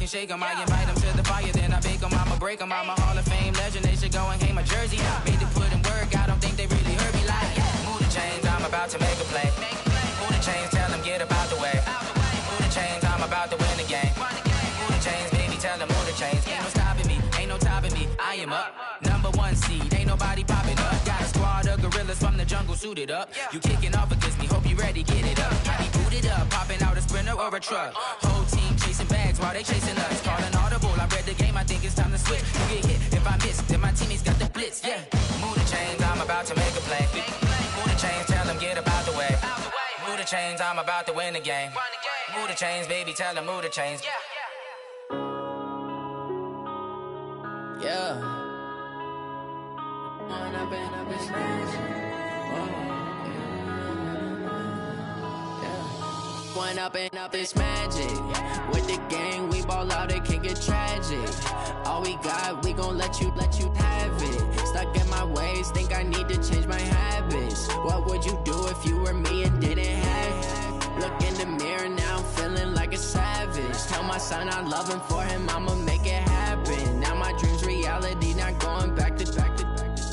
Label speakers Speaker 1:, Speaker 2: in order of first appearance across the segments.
Speaker 1: can shake them. I invite them to the fire, then I bake them. I'ma break them. I'm a Hall of Fame legend. They should go and hang my jersey. Made to put in work. I don't think they really heard me like. Move the chains, I'm about to make a play. Move the chains, tell them get up out the way. Move the chains, I'm about to win the game. Move the chains, baby, tell them move the chains. Ain't no stopping me, ain't no topping me. I am up, #1 seed. Ain't nobody popping up. Got a squad of gorillas from the jungle suited up. You kicking off against me, hope you ready, get it up. I be booted up, popping out a sprinter or a truck. Whole team chasing bags while they chasing us. Calling audible, I read the game, I think it's time to switch. You get hit if I miss, then my teammates got the blitz. Yeah, move the chains, I'm about to make a play. Move the chains, tell them get up out the way. Move the chains, I'm about to win the game. Move the chains, baby, tell them move the chains. Yeah.
Speaker 2: One up and up is magic. With the gang, we ball out, it can get tragic. All we got, we gon' let you have it. Stuck in my ways, think I need to change my habits. What would you do if you were me and didn't have it? Look in the mirror now, I'm feeling like a savage. Tell my son I love him, for him I'ma make it happen. Now my dream's reality, not going back to.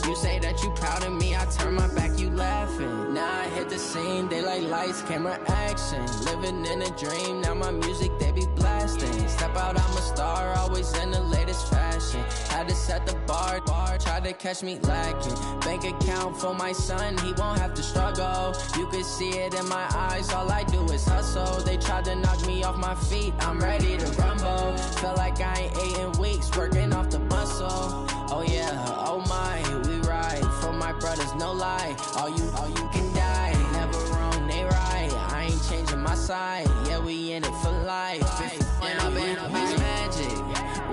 Speaker 2: You say that you proud of me, I turn my back, you laughing. Now I hit the scene, they like lights, camera, action. Living in a dream, now my music, they be blasting. Step out, I'm a star, always in the latest fashion. Had to set the bar, try to catch me lacking. Bank account for my son, he won't have to struggle. You can see it in my eyes, all I do is hustle. They tried to knock me off my feet, I'm ready to rumble. Feel like I ain't ate in weeks, working off the muscle. Oh yeah, oh my, we ride for my brothers, no lie. All you can die, never wrong, they right. I ain't changing my side, yeah, we in it for life. When I've been up is magic.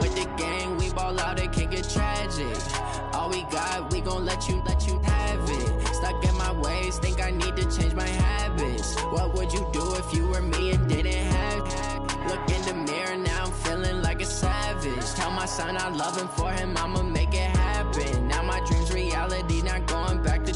Speaker 2: With the gang, we ball out, it can get tragic. All we got, we gon' let you have it. Stuck in my ways, think I need to change my habits. What would you do if you were me and didn't have it? Look in the mirror, now I'm feeling like a savage. Tell my son I love him, for him I'ma make it happen. Now my dream's reality, not going back to.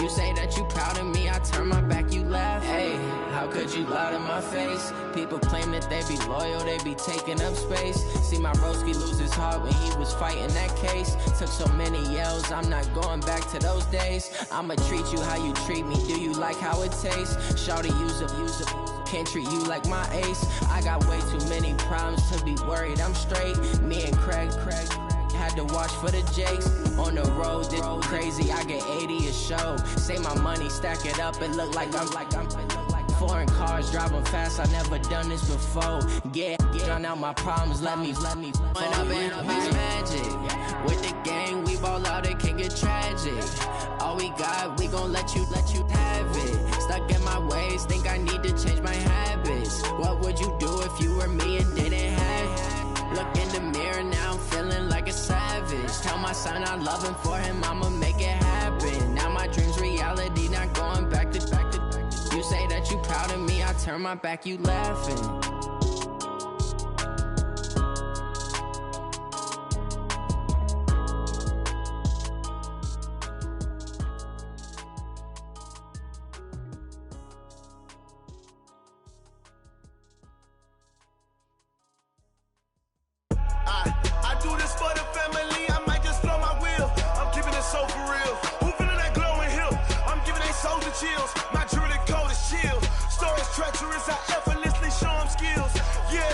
Speaker 2: You say that you proud of me, I turn my back, you laugh. Hey, how could you lie to my face? People claim that they be loyal, they be taking up space. See my broski lose his heart when he was fighting that case. Took so many yells, I'm not going back to those days. I'ma treat you how you treat me, do you like how it tastes? Shawty, use up, can't treat you like my ace. I got way too many problems to be worried, I'm straight. Me and Craig had to watch for the Jakes. On the road, this crazy, I get 80 a show. Say my money, stack it up, it look like I'm foreign cars, driving fast, I never done this before. Get drown out my problems, let me When up and up is magic. With the gang, we ball out, it can get tragic. All we got, we gon' let you have it. Stuck in my ways, think I need to change my habits. What would you do if you were me and didn't have it? Look in the mirror, now I'm feeling like a savage. Tell my son I love him, for him I'ma make it happen. Now my dream's reality, not going back to. You say that you proud of me, I turn my back, you laughing.
Speaker 3: I do this for the family, I might just blow my wheel. I'm keeping it so for real. Who feeling that glowing hill? I'm giving they souls the chills. My jewelry code is chill. Stories treacherous, I effortlessly show them skills. Yeah.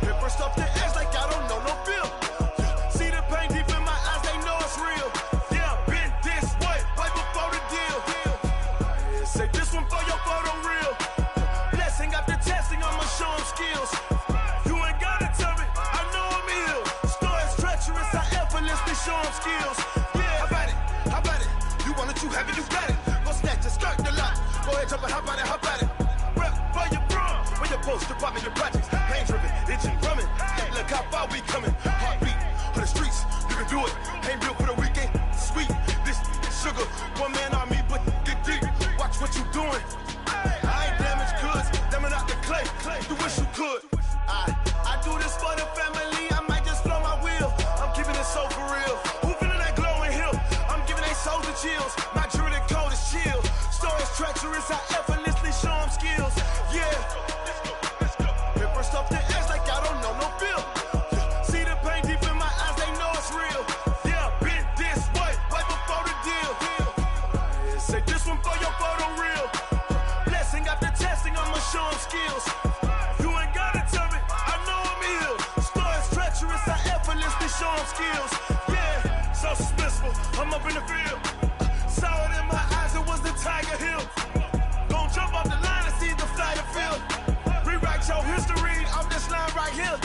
Speaker 3: Paper stuff the edge like I don't know no bill. See the pain deep in my eyes, they know it's real. Yeah, been this way, right before the deal. Say this one for your photo real. Blessing after testing, I'ma show them skills. You ain't gotta tell me, I know I'm ill. Stories treacherous, I effortlessly show them skills. Yeah, how about it? You want it, you have it, you got it. Go snatch a skirt the lot. Go ahead, jump it, how about it? Rep for your bro. When your post, department, your projects. Pain driven, itching, drumming. Hey, look how far we coming. Heartbeat on the streets, you can do it. Ain't built for the weekend. Sweet, this sugar. One man army, but get deep. Watch what you doing. I ain't damaged goods, damn out the clay. You wish you could. I do this for the family, I might just blow my wheel. I'm keeping it so for real. Who feeling that glowing hill? I'm giving they souls the chills. My jewelry code is chill. Stories treacherous, I effortlessly show them skills. Yeah. Paper stuff the edge like skills. You ain't gotta tell me, I know I'm ill. Stories treacherous, I effortlessly show them skills. Yeah, so suspenseful, I'm up in the field. Saw it in my eyes, it was the Tiger Hill. Gon' jump off the line and see the flight of field. Rewrite your history, I'm this line right here.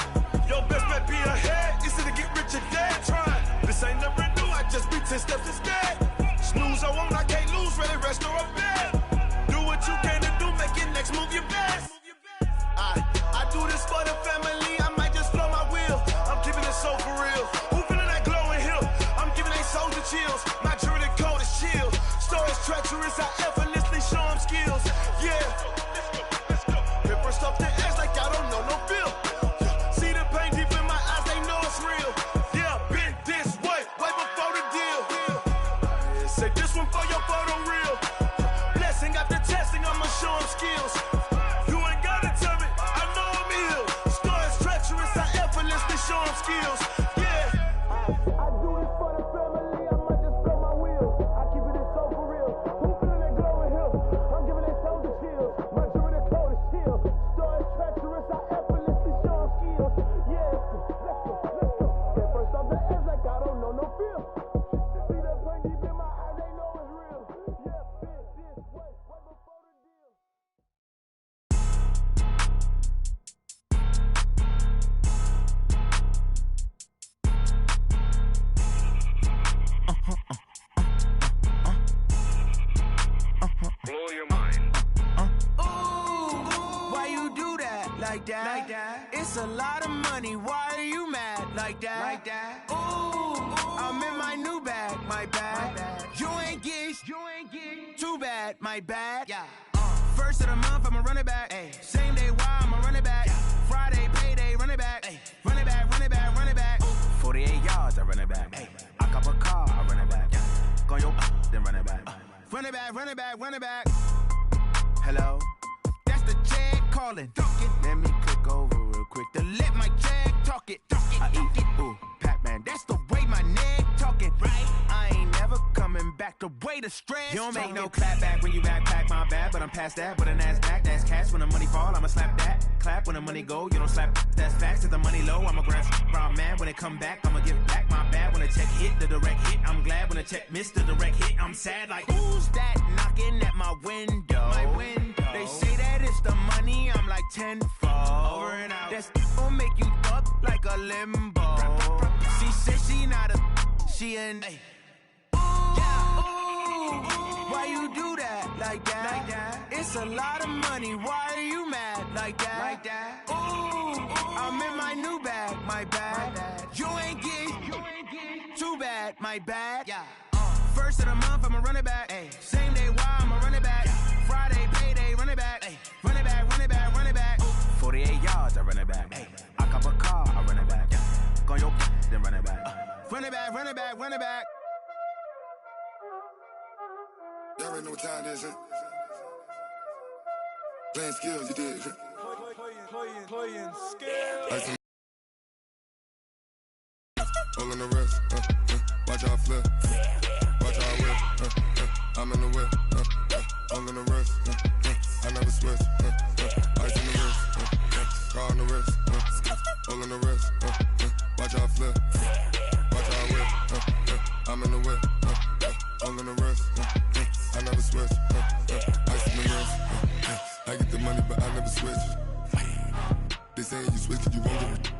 Speaker 3: Your best bet be ahead, easy to get rich or dead trying. This ain't never new, I just be 10 steps instead. Snooze I won't, I can't lose, ready, rest or a bed. Do what you can to do, make your next move your best. I do this for the family, I might just blow my wheel. I'm keeping it so for real. Who feeling that glowing hill? I'm giving they souls the chills. My jewelry code is chill. Stories treacherous, I effortlessly show them skills. Yeah, let's go. Hit first off the edge like I don't know no feel. See the pain deep in my eyes, they know it's real. Yeah, been this way before the deal. Say this one for your photo reel. Blessing after testing, I'ma show them skills. You ain't gotta tell me, I know I'm ill. Stories treacherous, I effortlessly show them skills. Yeah, I do this for the family, I might just blow my wheel. I keep it so for real. Who feeling that glowing hill? I'm giving they souls the chills. My jewelry code is chill. Stories treacherous, I effortlessly show them skills. Yeah, let's go. Get first off the edge like I don't know no feel. See that pain deep in my eyes, they know it's real. Yeah, been this way before the deal.
Speaker 4: Blow your mind.
Speaker 1: Why you do that? Like that? It's a lot of money. Why are you mad? Like that? Ooh, I'm in my new bag. My bad. You ain't get too bad. My bad. Yeah. First of the month, I'ma run it back. Ay. Same day, why I'ma run it back. Friday, payday, run it back. Ay. Run it back. 48 yards, I run it back. Ay. I cop a car, I run it back. Go your then run it back. Run it back. Hello? That's the Jag calling. Let me click over real quick to let my Jag talk it. I eat it, ooh, Pac-Man. That's the way my neck talking. Right? I ain't never coming back the way the stress. You don't make no clap back when you backpack, my bad, but I'm past that. With a NASDAQ, that's cash. When the money fall, I'ma slap that. Clap when the money go, you don't slap. That's facts. If the money low, I'ma grab brown man. When it come back, I'ma give back my bad. When the check hit, the direct hit. I'm glad when the check missed the direct hit. I'm sad like, who's that knocking at my window? They say that it's the money, I'm like tenfold. Over and out. That's gon' make you up like a limbo. She said she not a, she an. Why you do that? Like that? It's a lot of money. Why are you mad? Like that? Ooh, I'm in my new bag. My bad. You ain't get too bad. My bad. Yeah. First of the month, I'ma run it back. Ay. Same day, why I'ma run it back. Friday, payday, run it back. Ay. Run it back. 48 yards, I run it back. Ay. I cop a car, I run it back. Go your then run it back. Run it back.
Speaker 5: Y'all already know what time it is, huh? Playing skills, you did.
Speaker 3: Playing skills.
Speaker 5: All in the wrist, watch how I flip, watch how I whip, I'm in the whip, all in the wrist, I never switch, ice in the wrist, car on the wrist, all in the wrist, watch how I flip, watch how I whip, I'm in the whip, all in the wrist, I never switch, ice in the wrist, I get the money but I never switch. They saying you switch 'cause you won't get it.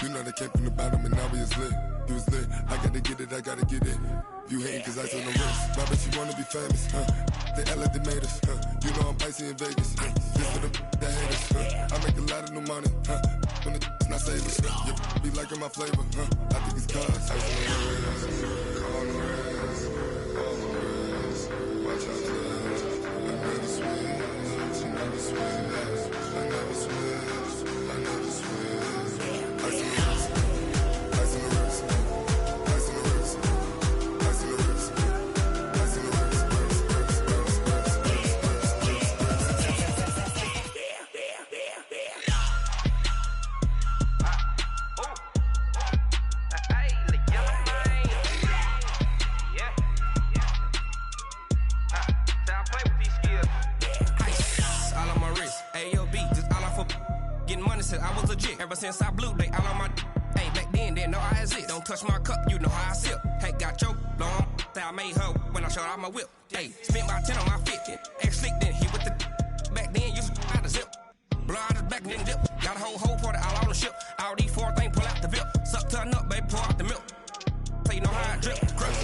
Speaker 5: You know they came from the bottom and now we is lit. You was lit, I gotta get it. If you hating 'cause I told no wrist. My bitch, you wanna be famous, They act like they made us, You know I'm icy in Vegas, Just for the that hate us, I make a lot of new money, When it's not savers, You be liking my flavor, I think it's cause ice on the wrist, on the wrist, on the wrist. Watch out, I never switch, I never switch, I never switch, I never switch. Ice on the wrist, ice on the wrist, ice on the wrist, ice on the wrist, ice on the wrist,
Speaker 1: All on my wrist,
Speaker 6: legit. Ever since I blew, they all on my hey, back then, didn't know I exist. Don't touch my cup, you know how I sip. Hey, got choked, long. I made her when I showed out my whip. Hey, spent about 10 on my 50. Ex-slick, then hit with the back then, used to out the zip. Blow out his back, then dip. Got a whole party all on the ship. All these 4 things, pull out the VIP. Suck to a nut, baby, pour out the milk. So you know how I drip. Crush.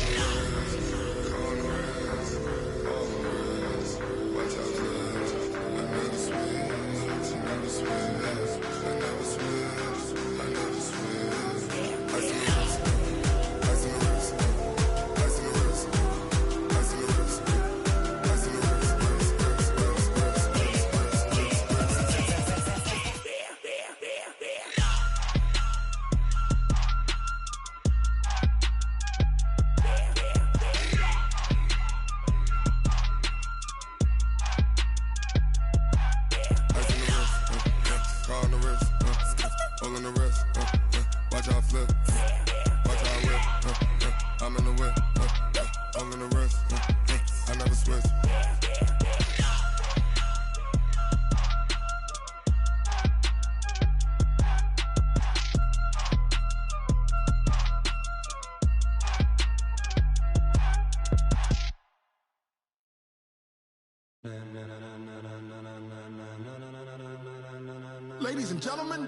Speaker 3: Ladies and gentlemen,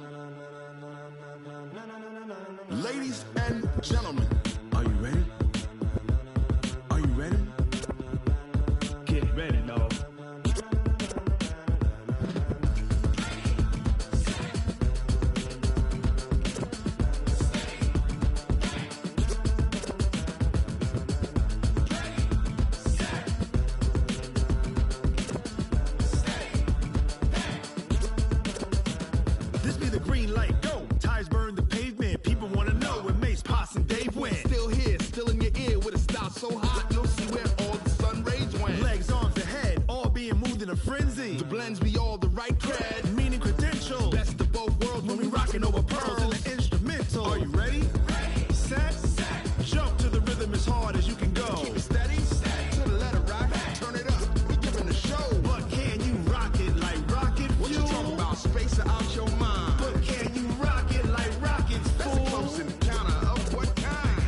Speaker 3: ladies and gentlemen, are you ready? Are you ready? Get ready, dog. This be the green light, go. Tires burn the pavement. People wanna know where Mace, Poss, and Dave went. Still here, still in your ear with a style so hot, you'll see where all the sun rays went. Legs, arms, and head, all being moved in a frenzy. The blends be all the right cred, meaning credentials. Best of both worlds when we rockin' over pearls in the instrumental. Are you ready? Ready. Set. Jump to the rhythm as hard as you can go. Keep it steady. To the letter rock. Turn it up. We giving the show. But can you rock it like rocket fuel? What you talking about? Space out your mind. But can you rock it like rockets, fool? That's a close encounter of what kind?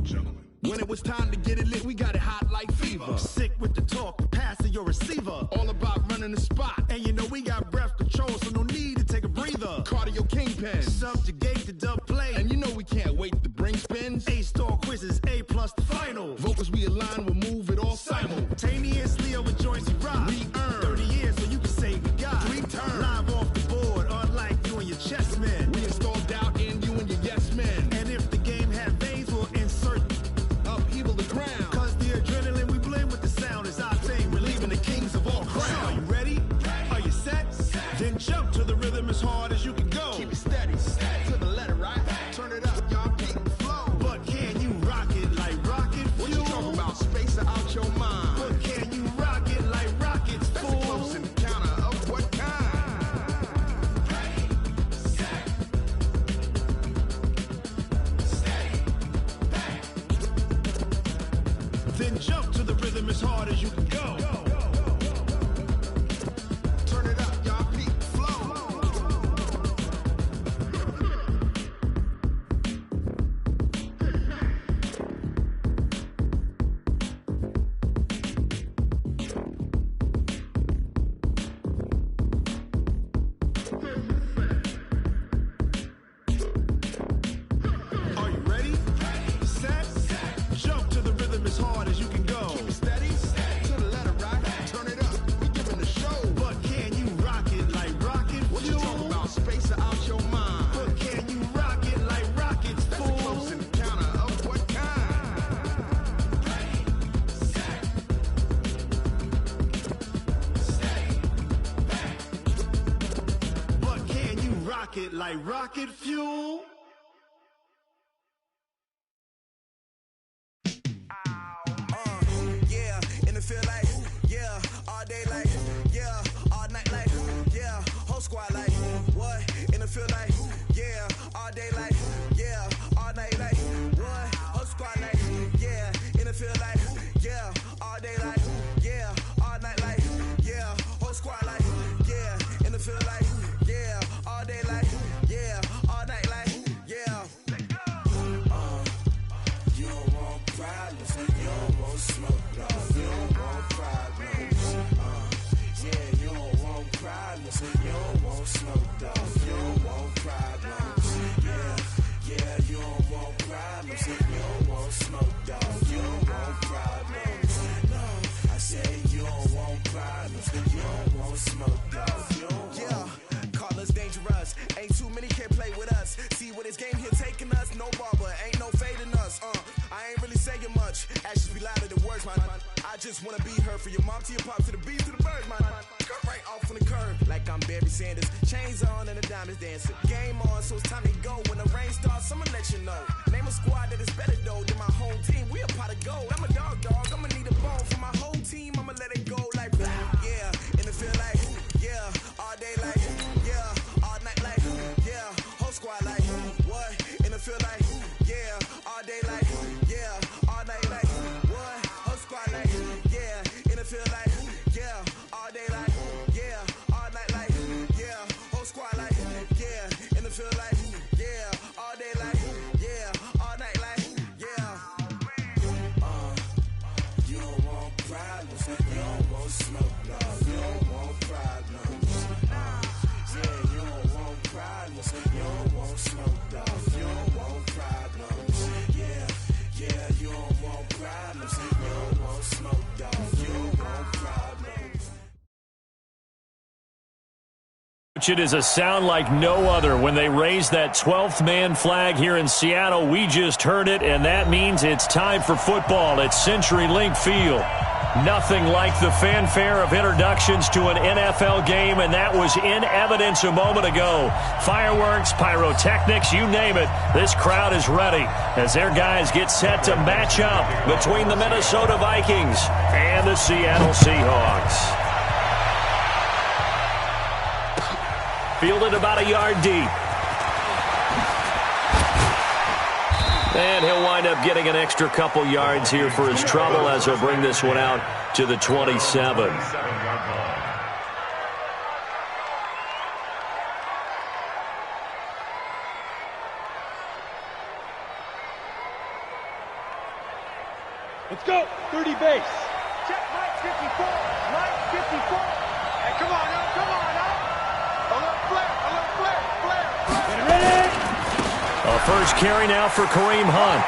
Speaker 3: Gentlemen. When it was time to get it lit, we got it hot like fever. Sick with the talk, pass to your receiver. All about running the spot. And you know we got breath control, so no need to take a breather. Cardio kingpin. Subjugate the dub play. And you know we can't wait to bring spins. A-star quizzes, A+ the final. Vocals we align, we'll move it all simultaneously over joints we rock. We earn 30 years so you can say we got 3 turns. Live off the board, unlike you and your chess men. We install doubt in you and your yes men. And if the game had veins, we'll insert upheaval the ground. Cause the adrenaline we blend with the sound is our thing. We're leaving the kings of all crowns. So are you ready? Are you set? Then jump to the rhythm as hard as you can go. Keep it steady. To the letter right. Turn it up, y'all keep the flow. But can you rock it like rocket fuel? What you talking about? Space out your mind. But can you rock it like rockets, fool? That's a close encounter of what kind? Ready, set, steady, back. Then jump to the rhythm as hard as you can go. Turn it up, y'all peak flow. Are you ready? Set. Jump to the rhythm as hard as you can go. Keep it steady. To the letter right. Turn it up. We giving the show. But can you rock it like rocket fuel? What you talking about? Space out your mind. But can you rock it like rockets, fool? That's a close encounter of what kind? Ready, set, steady, back. But can you rock it like rocket fuel?
Speaker 7: Yeah, in the feel like, yeah, all day like, yeah, all night like, yeah, whole squad like, what? In the feel like, yeah, all day like, yeah, all night like, what? Whole squad like, yeah, in the feel like, yeah, all day like, yeah, all night like, yeah, whole squad like, yeah. just wanna be heard. For your mom to your pop to the beat to the bird, man. Cut right off on the curb, like I'm Barry Sanders. Chains on and the diamonds dancing. Game on, so it's time to go. When the rain starts, I'ma let you know. Name a squad that is better though than my whole team. We a pot of gold. I'm a dog. I'ma need a bone for my whole team. I'ma let it go like yeah. In the field like yeah. All day like yeah. All night like yeah. Whole squad like what? In the field like yeah. All day like yeah. All night like what? Whole squad like yeah. In the field like yeah. All day like yeah. All night like yeah. Whole squad like yeah. In the field like yeah. All day like yeah. All night like yeah. You don't want problems. You don't want smoke. No. You don't want problems. Yeah, you don't want problems. You don't want smoke. No. You don't want problems. Yeah, you don't want problems. You don't want smoke. No. You don't want problems.
Speaker 8: It is a sound like no other when they raise that 12th man flag here in Seattle. We just heard it, and that means it's time for football at CenturyLink Field. Nothing like the fanfare of introductions to an NFL game, and that was in evidence a moment ago. Fireworks, pyrotechnics, you name it. This crowd is ready as their guys get set to match up between the Minnesota Vikings and the Seattle Seahawks. Fielded about a yard deep. And he'll wind up getting an extra couple yards here for his trouble as he'll bring this one out to the 27.
Speaker 9: Let's go. 30 base. Check Mike 54. Mike 54. Hey, come on now. Come on now. A little flare. Get ready.
Speaker 8: A first carry now for Kareem Hunt.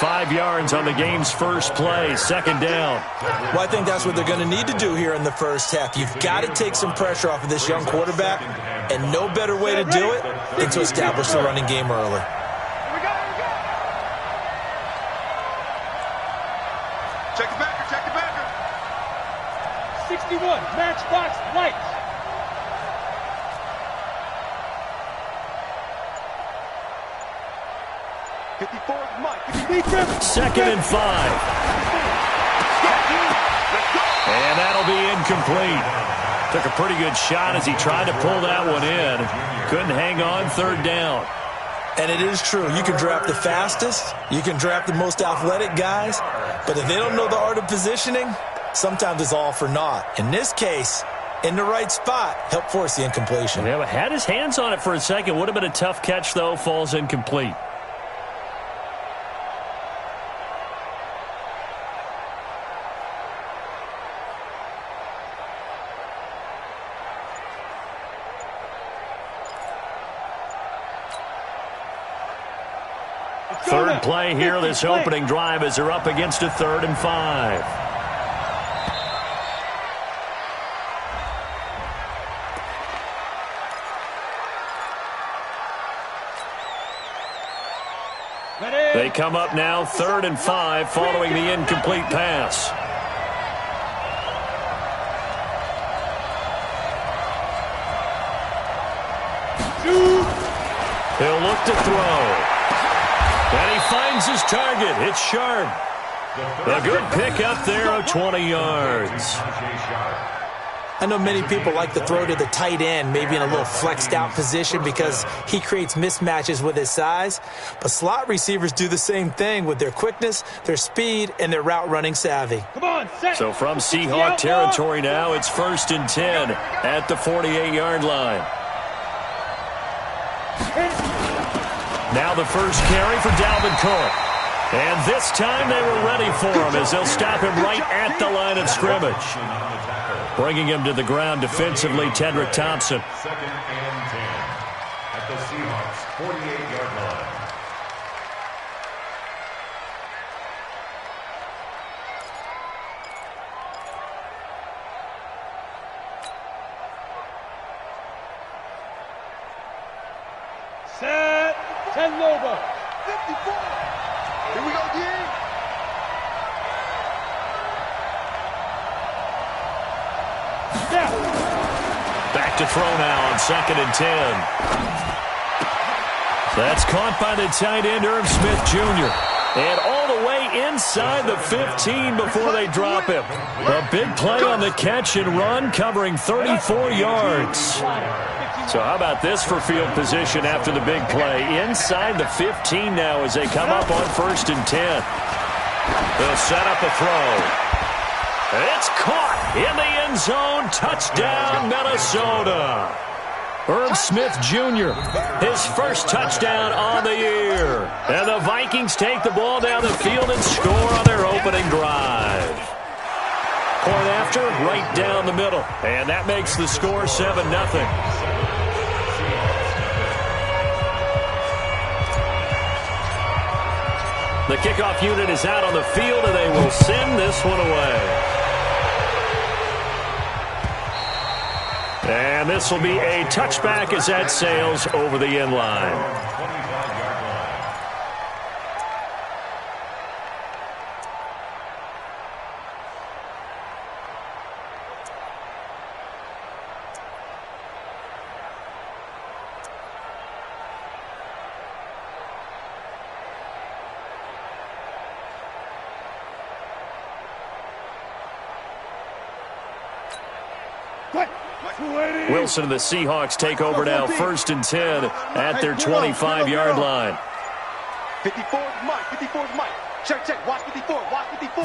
Speaker 8: 5 yards on the game's first play, second down.
Speaker 10: Well, I think that's what they're going to need to do here in the first half. You've got to take some pressure off of this young quarterback, and no better way to do it than to establish the running game early.
Speaker 9: Check the backer. 61, matchbox lights.
Speaker 8: Second and 5. And that'll be incomplete. Took a pretty good shot as he tried to pull that one in. Couldn't hang on, third down.
Speaker 10: And it is true. You can draft the fastest. You can draft the most athletic guys. But if they don't know the art of positioning, sometimes it's all for naught. In this case, in the right spot, helped force the incompletion.
Speaker 8: Yeah, had his hands on it for a second. Would have been a tough catch, though. Falls incomplete. Third play here, this opening drive as they're up against a 3rd and 5. They come up now 3rd and 5 following the incomplete pass. He'll look to throw. And he finds his target. It's Sharp. A good pick up there of 20 yards.
Speaker 10: I know many people like to throw to the tight end, maybe in a little flexed out position because he creates mismatches with his size. But slot receivers do the same thing with their quickness, their speed, and their route running savvy.
Speaker 9: Come on, set.
Speaker 8: So from Seahawk territory now, it's 1st and 10 at the 48-yard line. Now the first carry for Dalvin Cook. And this time they were ready for him as they'll stop him right at the line of scrimmage. Bringing him to the ground defensively, Tedrick Thompson.
Speaker 4: 2nd and 10 at the Seahawks 48-yard line.
Speaker 9: Set. 10 Lobo. 54. Here we go, D.
Speaker 8: Back to throw now on 2nd and 10. That's caught by the tight end, Irv Smith Jr. And all the way inside the 15 before they drop him. A big play on the catch and run, covering 34 yards. So how about this for field position after the big play? Inside the 15 now as they come up on 1st and 10. They'll set up a throw. It's caught in the end zone. Touchdown, Minnesota. Irv Smith Jr., his first touchdown on the year. And the Vikings take the ball down the field and score on their opening drive. Point after, right down the middle. And that makes the score 7-0. The kickoff unit is out on the field, and they will send this one away. And this will be a touchback as that sails over the end line. Wilson and the Seahawks take over now, 1st and 10 at their 25-yard line.
Speaker 9: 54 is Mike. 54 is Mike. Check. Watch 54. Watch 54.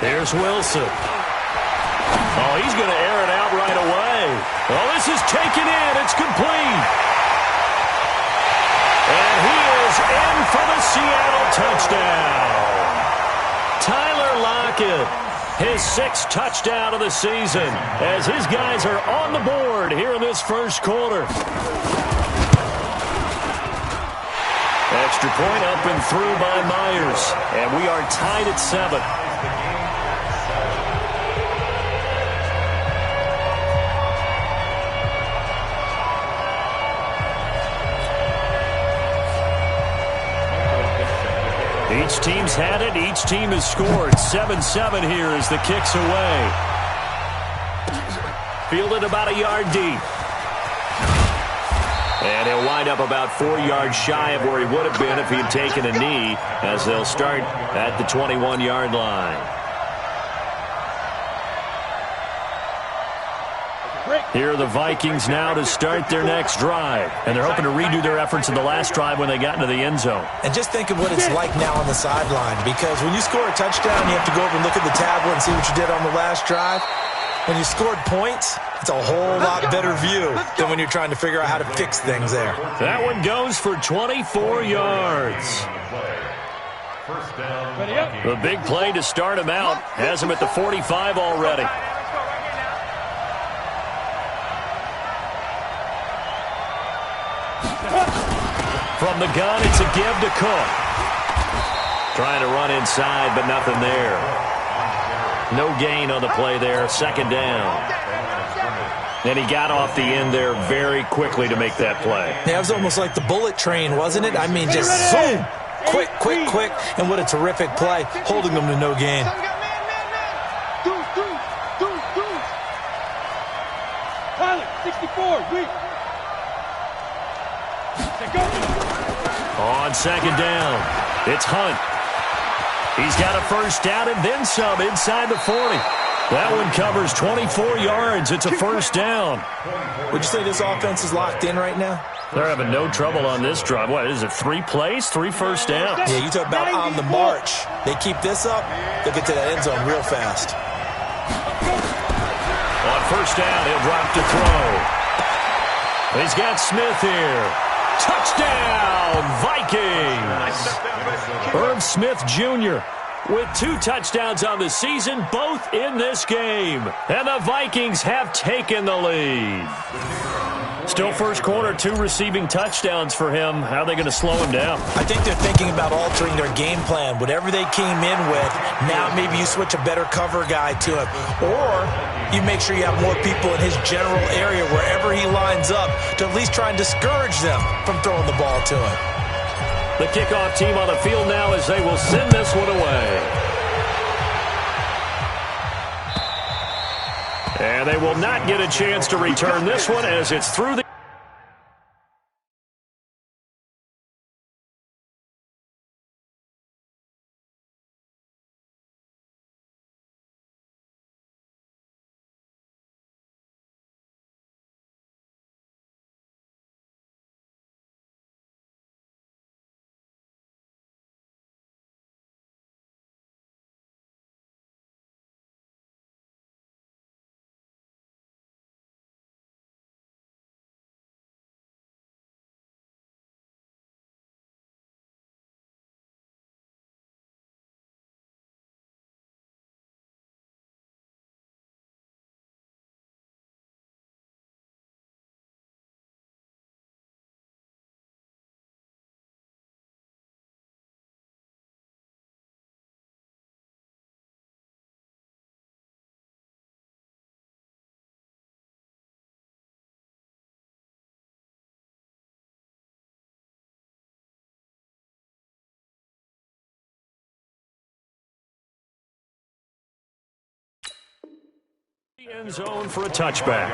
Speaker 8: Here's Wilson. Oh, he's going to air it out right away. Oh, this is taken in. It's complete. And he is in for the Seattle touchdown. Tyler Lockett. His 6th touchdown of the season as his guys are on the board here in this first quarter. Extra point up and through by Myers. And we are tied at 7. Each team's had it. Each team has scored. 7-7 here as the kick's away. Fielded about a yard deep. And he'll wind up about 4 yards shy of where he would have been if he had taken a knee, as they'll start at the 21-yard line. Here are the Vikings now to start their next drive. And they're hoping to redo their efforts in the last drive when they got into the end zone.
Speaker 10: And just think of what it's like now on the sideline, because when you score a touchdown, you have to go over and look at the tablet and see what you did on the last drive. When you scored points, it's a whole lot better view than when you're trying to figure out how to fix things there.
Speaker 8: That one goes for 24 yards. The big play to start him out has him at the 45 already. From the gun, it's a give to Cook. Trying to run inside, but nothing there. No gain on the play there. 2nd down. And he got off the end there very quickly to make that play.
Speaker 10: Yeah, it was almost like the bullet train, wasn't it? I mean, just zoom. Quick. And what a terrific play, holding them to no gain.
Speaker 9: Pilot, 64, weak.
Speaker 8: On 2nd down, it's Hunt. He's got a first down and then some inside the 40. That one covers 24 yards. It's a first down.
Speaker 10: Would you say this offense is locked in right now?
Speaker 8: They're having no trouble on this drive. What is it, 3 plays, 3 first downs?
Speaker 10: Yeah, you talk about on the march. They keep this up, they'll get to that end zone real fast.
Speaker 8: On first down, he'll drop to throw. He's got Smith here. Touchdown, Vikings! Irv Smith Jr. with 2 touchdowns on the season, both in this game. And the Vikings have taken the lead. Still first quarter, 2 receiving touchdowns for him. How are they going to slow him down?
Speaker 10: I think they're thinking about altering their game plan. Whatever they came in with, now maybe you switch a better cover guy to him. Or you make sure you have more people in his general area wherever he lines up to at least try and discourage them from throwing the ball to him.
Speaker 8: The kickoff team on the field now as they will send this one away. And they will not get a chance to return this one as it's through the... end zone for a touchback.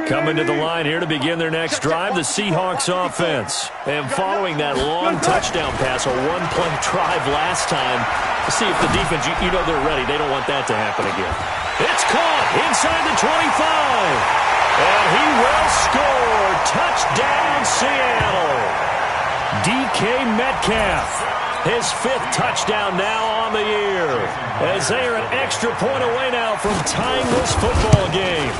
Speaker 8: Coming to the line here to begin their next drive, the Seahawks offense. And following that long touchdown pass, a one-play drive last time, to see if the defense, you know they're ready. They don't want that to happen again. It's caught inside the 25. And he will score. Touchdown, Seattle. DK Metcalf. His 5th touchdown now on the year. As they are an extra point away now from tying this football game.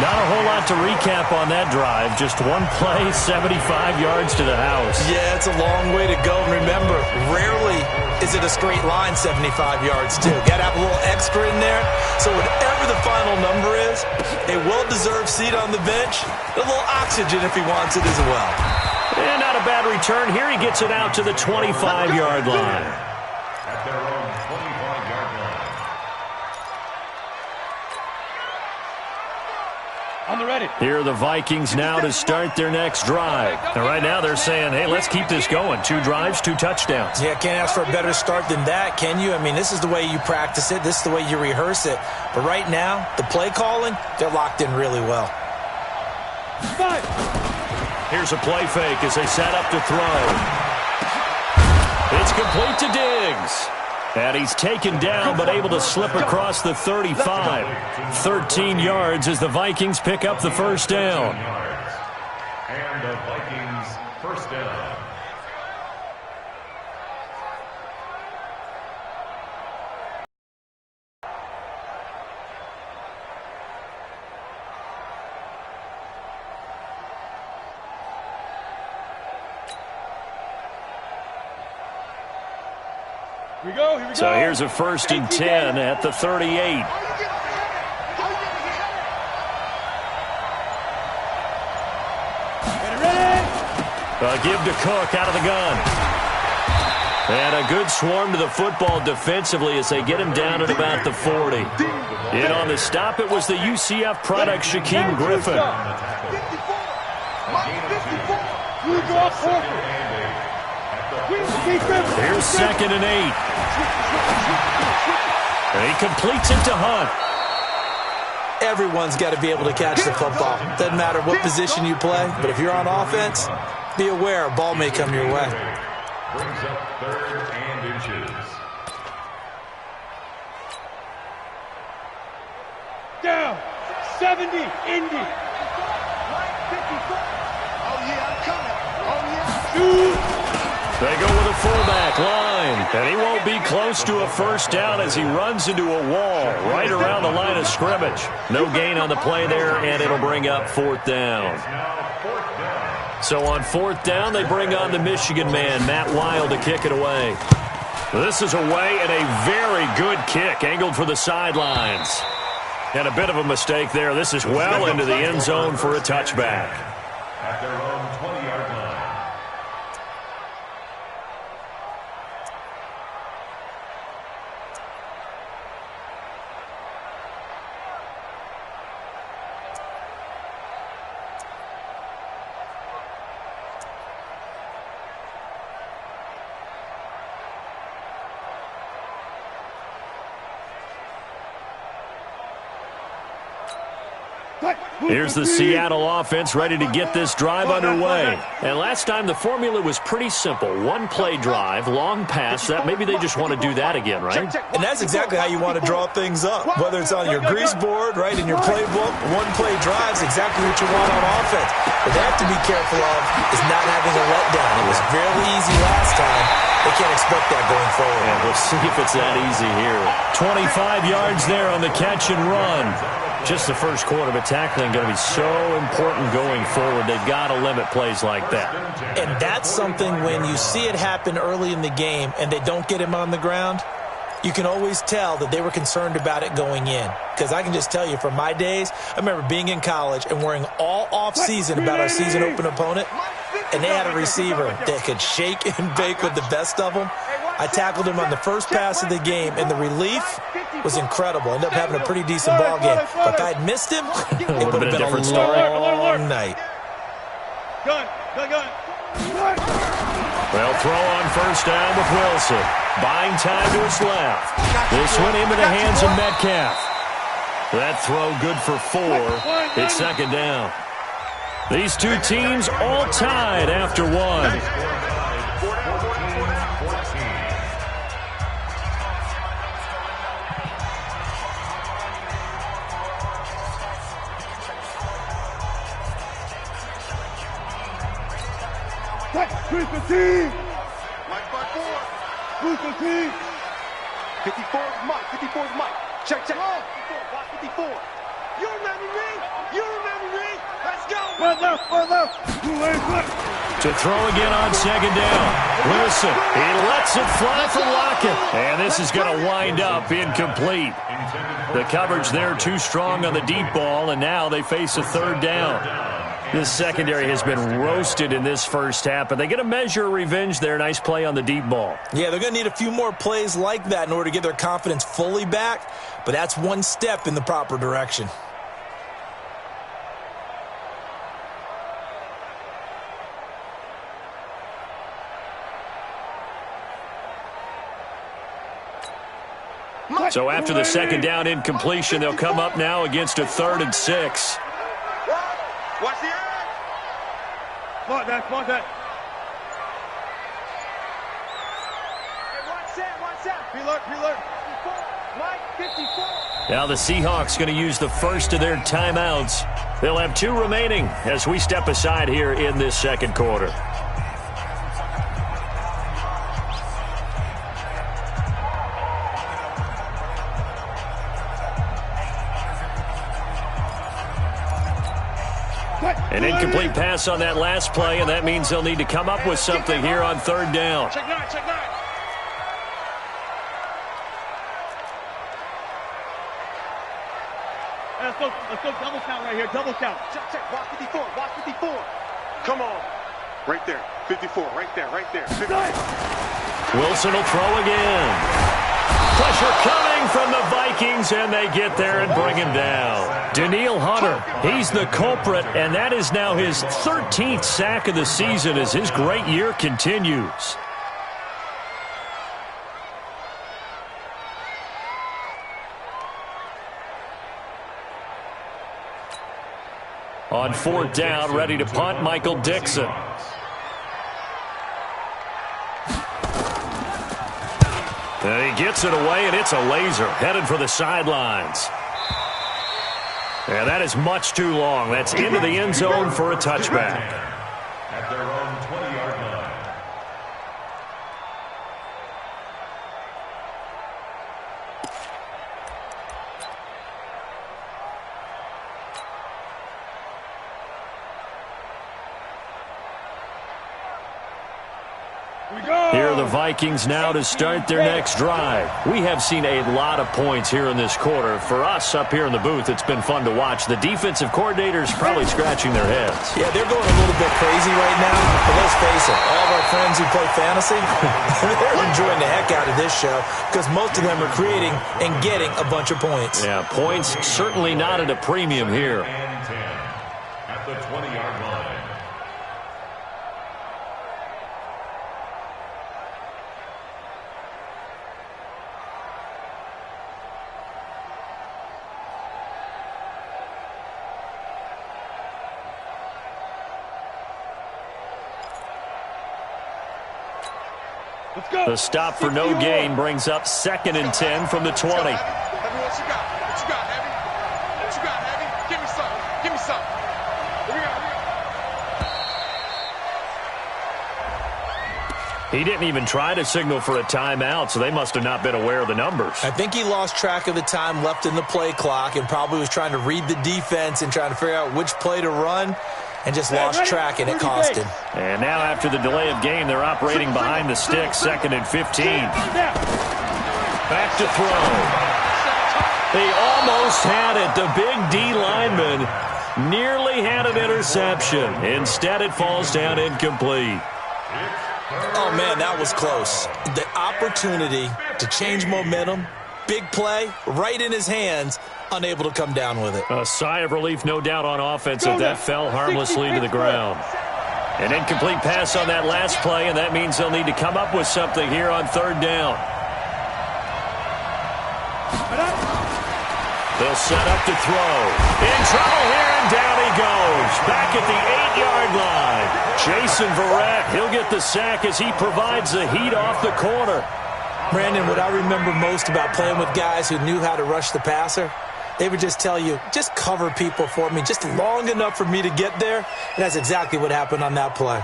Speaker 8: Not a whole lot to recap on that drive. Just one play, 75 yards to the house. Yeah, it's a long way to go. And remember, rarely is it a straight line 75 yards, too. Got to have a little extra in there. So whatever the final number is, a well-deserved seat on the bench, a little oxygen if he wants it as well. And not a bad return. Here he gets it out to the 25-yard line.
Speaker 4: At their own 25-yard line.
Speaker 9: On the ready.
Speaker 8: Here are the Vikings now to start their next drive. And right now they're saying, hey, let's keep this going. 2 drives, 2 touchdowns.
Speaker 10: Yeah, can't ask for a better start than that, can you? I mean, this is the way you practice it. This is the way you rehearse it. But right now, the play calling, they're locked in really well.
Speaker 9: 5.
Speaker 8: Here's a play fake as they set up to throw. It's complete to Diggs. And he's taken down but able to slip across the 35. 13 yards as the Vikings pick up the first down.
Speaker 4: And the Vikings first down.
Speaker 9: Here we go.
Speaker 8: So here's a 1st and 10 at the 38. Give to Cook out of the gun. And a good swarm to the football defensively as they get him down at about the 40. In on the stop, it was the UCF product, Shaquem Griffin. Here's 2nd and 8. And he completes it to Hunt.
Speaker 10: Everyone's got to be able to catch the football. Doesn't matter what position you play, but if you're on offense, be aware a ball may come your way.
Speaker 4: Brings up 3rd and inches.
Speaker 9: Down. 70. Indy. Oh, yeah, I'm coming. Oh, yeah. Shoot.
Speaker 8: They go with a fullback line, and he won't be close to a first down as he runs into a wall right around the line of scrimmage. No gain on the play there, and it'll bring up 4th down. So on 4th down, they bring on the Michigan man, Matt Wild, to kick it away. This is away and a very good kick, angled for the sidelines. And a bit of a mistake there. This is well into the end zone for a touchback.
Speaker 4: At their own 20-yard line.
Speaker 8: Here's the Seattle offense ready to get this drive underway. And last time the formula was pretty simple. One-play drive, long pass. That maybe they just want to do that again, right?
Speaker 10: And that's exactly how you want to draw things up. Whether it's on your grease board, right, in your playbook, one-play drive is exactly what you want on offense. What they have to be careful of is not having a letdown. It was fairly easy last time. They can't expect that going forward.
Speaker 8: And we'll see if it's that easy here. 25 yards there on the catch and run. Just the first quarter, but tackling going to be so important going forward. They've got to limit plays like that.
Speaker 10: And that's something when you see it happen early in the game and they don't get him on the ground, you can always tell that they were concerned about it going in. Because I can just tell you from my days, I remember being in college and worrying all off-season about our season-open opponent, and they had a receiver that could shake and bake with the best of them. I tackled him on the first pass of the game, and the relief was incredible. Ended up having a pretty decent ball game. But if I had missed him, it would have been a
Speaker 8: different story.
Speaker 10: long night.
Speaker 9: Gun.
Speaker 8: Well, throw on first down with Wilson. Buying time to his left. This one into the hands of Metcalf. That throw good for 4. It's second down. These two teams all tied after one.
Speaker 9: Who's the team? Mike by 4. Who's the team? 54 is Mike. 54 is Mike. Check. 54. Watch 54. You remember me? Let's go. One left. 2 lanes left.
Speaker 8: To throw again on second down. Wilson, he lets it fly from Lockett. And this is going to wind up incomplete. The coverage there too strong on the deep ball, and now they face a third down. This secondary has been roasted in this first half, but they get a measure of revenge there. Nice play on the deep ball.
Speaker 10: Yeah, they're going to need a few more plays like that in order to get their confidence fully back, but that's one step in the proper direction.
Speaker 8: So after the second down incompletion, they'll come up now against a 3rd and 6.
Speaker 9: Watch the air. Watch that. Hey, watch that. Pre-alert. Mike, 54.
Speaker 8: Now the Seahawks going to use the first of their timeouts. They'll have 2 remaining as we step aside here in this second quarter. An incomplete pass on that last play, and that means they'll need to come up with something here on third down.
Speaker 9: Check 9. Let's go double count right here. Double count. Check. Watch 54. Come on. Right there. 54. Right there. 54.
Speaker 8: Wilson will throw again. Pressure coming from the Vikings, and they get there and bring him down. Danielle Hunter, he's the culprit, and that is now his 13th sack of the season as his great year continues. On 4th down, ready to punt, Michael Dixon. And he gets it away, and it's a laser headed for the sidelines. And that is much too long. That's into the end zone for a touchback.
Speaker 4: At their own 20-yard line.
Speaker 8: Here are the Vikings now to start their next drive. We have seen a lot of points here in this quarter. For us up here in the booth, it's been fun to watch. The defensive coordinators probably scratching their heads.
Speaker 10: Yeah, they're going a little bit crazy right now. But let's face it, all of our friends who play fantasy, they're enjoying the heck out of this show because most of them are creating and getting a bunch of points.
Speaker 8: Yeah, points certainly not at a premium here.
Speaker 4: And 10 at the 20-yard line.
Speaker 8: The stop for no gain brings up 2nd and 10 from the 20.
Speaker 9: Heavy, what you got? What you got, Heavy? What you got, Heavy? Give me some. Give me some. Here we go.
Speaker 8: He didn't even try to signal for a timeout, so they must have not been aware of the numbers.
Speaker 10: I think he lost track of the time left in the play clock and probably was trying to read the defense and trying to figure out which play to run and just lost track, and it cost him.
Speaker 8: And now after the delay of game, they're operating behind the stick, 2nd and 15. Back to throw. They almost had it. The big D lineman nearly had an interception. Instead, it falls down incomplete.
Speaker 10: Oh, man, that was close. The opportunity to change momentum, big play, right in his hands, unable to come down with it.
Speaker 8: A sigh of relief, no doubt, on offense if that fell harmlessly to the ground. An incomplete pass on that last play, and that means they'll need to come up with something here on 3rd down. They'll set up to throw. In trouble here, and down he goes. Back at the 8-yard line. Jason Verrett, he'll get the sack as he provides the heat off the corner.
Speaker 10: Brandon, what I remember most about playing with guys who knew how to rush the passer, they would just tell you, just cover people for me, just long enough for me to get there. And that's exactly what happened on that play.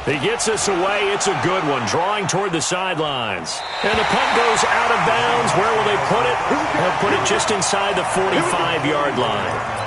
Speaker 8: He gets us away. It's a good one, drawing toward the sidelines. And the punt goes out of bounds. Where will they put it? They'll put it just inside the 45-yard line.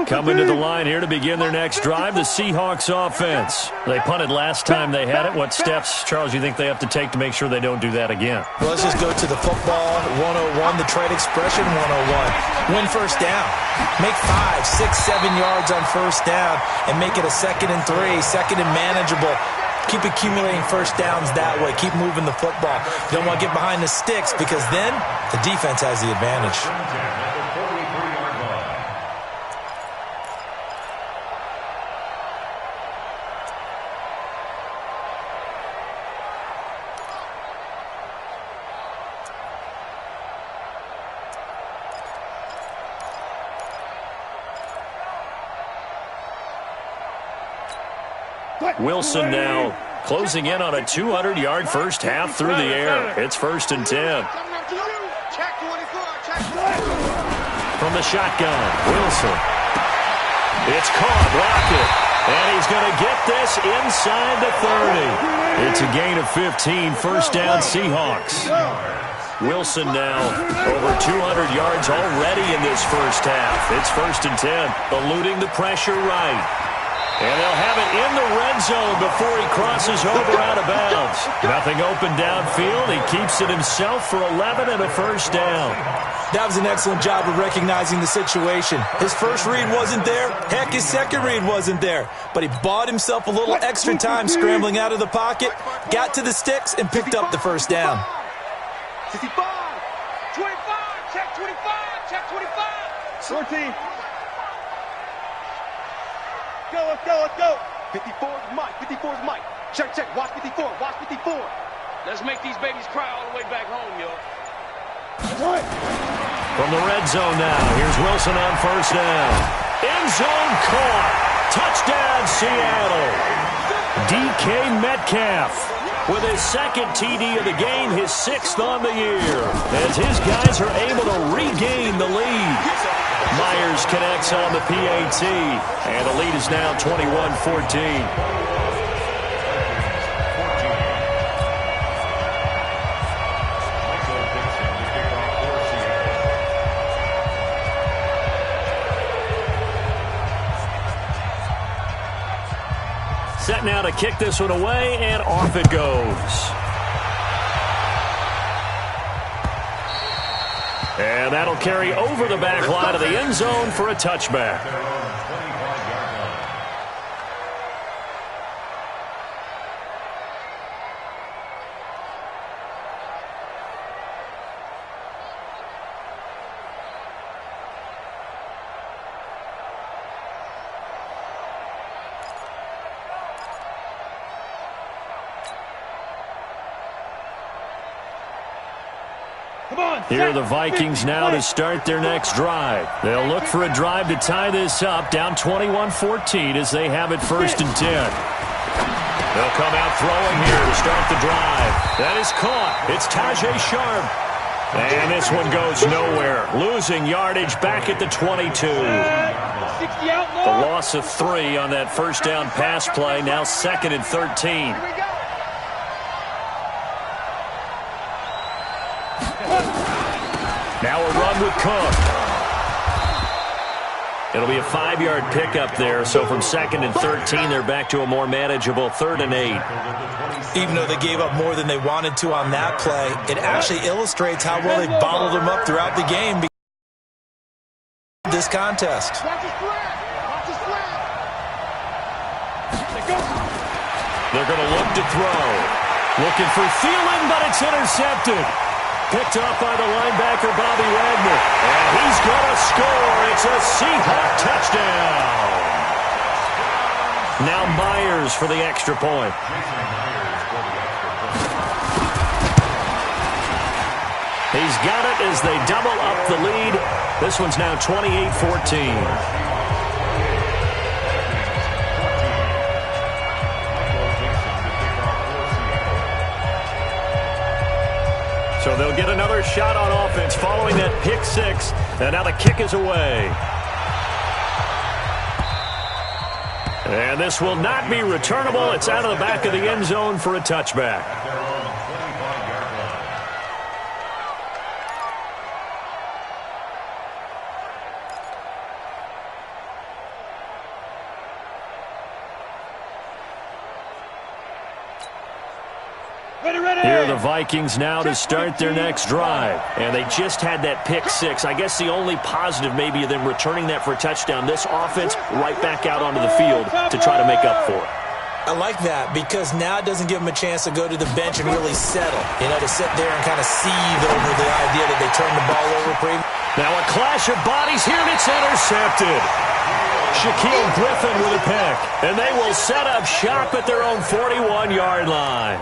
Speaker 8: Coming to the line here to begin their next drive, the Seahawks offense. They punted last time they had it. What steps, Charles, you think they have to take to make sure they don't do that again?
Speaker 10: Well, let's just go to the football 101, the trade expression 101. Win first down. Make 5, 6, 7 yards on first down and make it a 2nd and 3, 2nd and manageable. Keep accumulating first downs that way. Keep moving the football. You don't want to get behind the sticks because then the defense has the advantage.
Speaker 8: Wilson now closing in on a 200-yard first half through the air. It's 1st and 10. From the shotgun, Wilson. It's caught, Rocket. And he's going to get this inside the 30. It's a gain of 15, first down Seahawks. Wilson now over 200 yards already in this first half. It's 1st and 10, eluding the pressure right. And they'll have it in the red zone before he crosses over out of bounds. Nothing open downfield. He keeps it himself for 11 and a first down.
Speaker 10: That was an excellent job of recognizing the situation. His first read wasn't there. Heck, his second read wasn't there. But he bought himself a little extra time scrambling out of the pocket, got to the sticks, and picked up the first down.
Speaker 9: 65, 25, check 25, check 25. 14. Let's go. 54's Mike, 54's Mike. Check, watch 54, watch 54. Let's make these babies cry all the way back home, yo.
Speaker 8: From the red zone now, here's Wilson on first down. End zone caught. Touchdown, Seattle. DK Metcalf with his 2nd TD of the game, his 6th on the year, as his guys are able to regain the lead. Myers connects on the PAT, and the lead is now 21-14. Set now to kick this one away, and off it goes. And that'll carry over the back line of the end zone for a touchback. Here are the Vikings now to start their next drive. They'll look for a drive to tie this up, down 21-14 as they have it 1st and 10. They'll come out throwing here to start the drive. That is caught. It's Tajay Sharp. And this one goes nowhere. Losing yardage back at the 22. The loss of 3 on that first down pass play. Now 2nd and 13. Now a run with Cook. It'll be a 5-yard pickup there. So from 2nd and 13, they're back to a more manageable 3rd and 8.
Speaker 10: Even though they gave up more than they wanted to on that play, it actually illustrates how well they bottled them up throughout the game. This contest.
Speaker 8: They're going to look to throw. Looking for Thielen, but it's intercepted. Picked up by the linebacker, Bobby Wagner. And he's going to score. It's a Seahawk touchdown. Now Myers for the extra point. He's got it as they double up the lead. This one's now 28-14. So they'll get another shot on offense following that pick 6. And now the kick is away. And this will not be returnable. It's out of the back of the end zone for a touchback. Here are the Vikings now to start their next drive. And they just had that pick 6. I guess the only positive maybe of them returning that for a touchdown. This offense right back out onto the field to try to make up for it.
Speaker 10: I like that because now it doesn't give them a chance to go to the bench and really settle. You know, to sit there and kind of seethe over the idea that they turned the ball over pretty.
Speaker 8: Now a clash of bodies here, and it's intercepted. Shaquille Griffin with a pick. And they will set up shop at their own 41-yard line.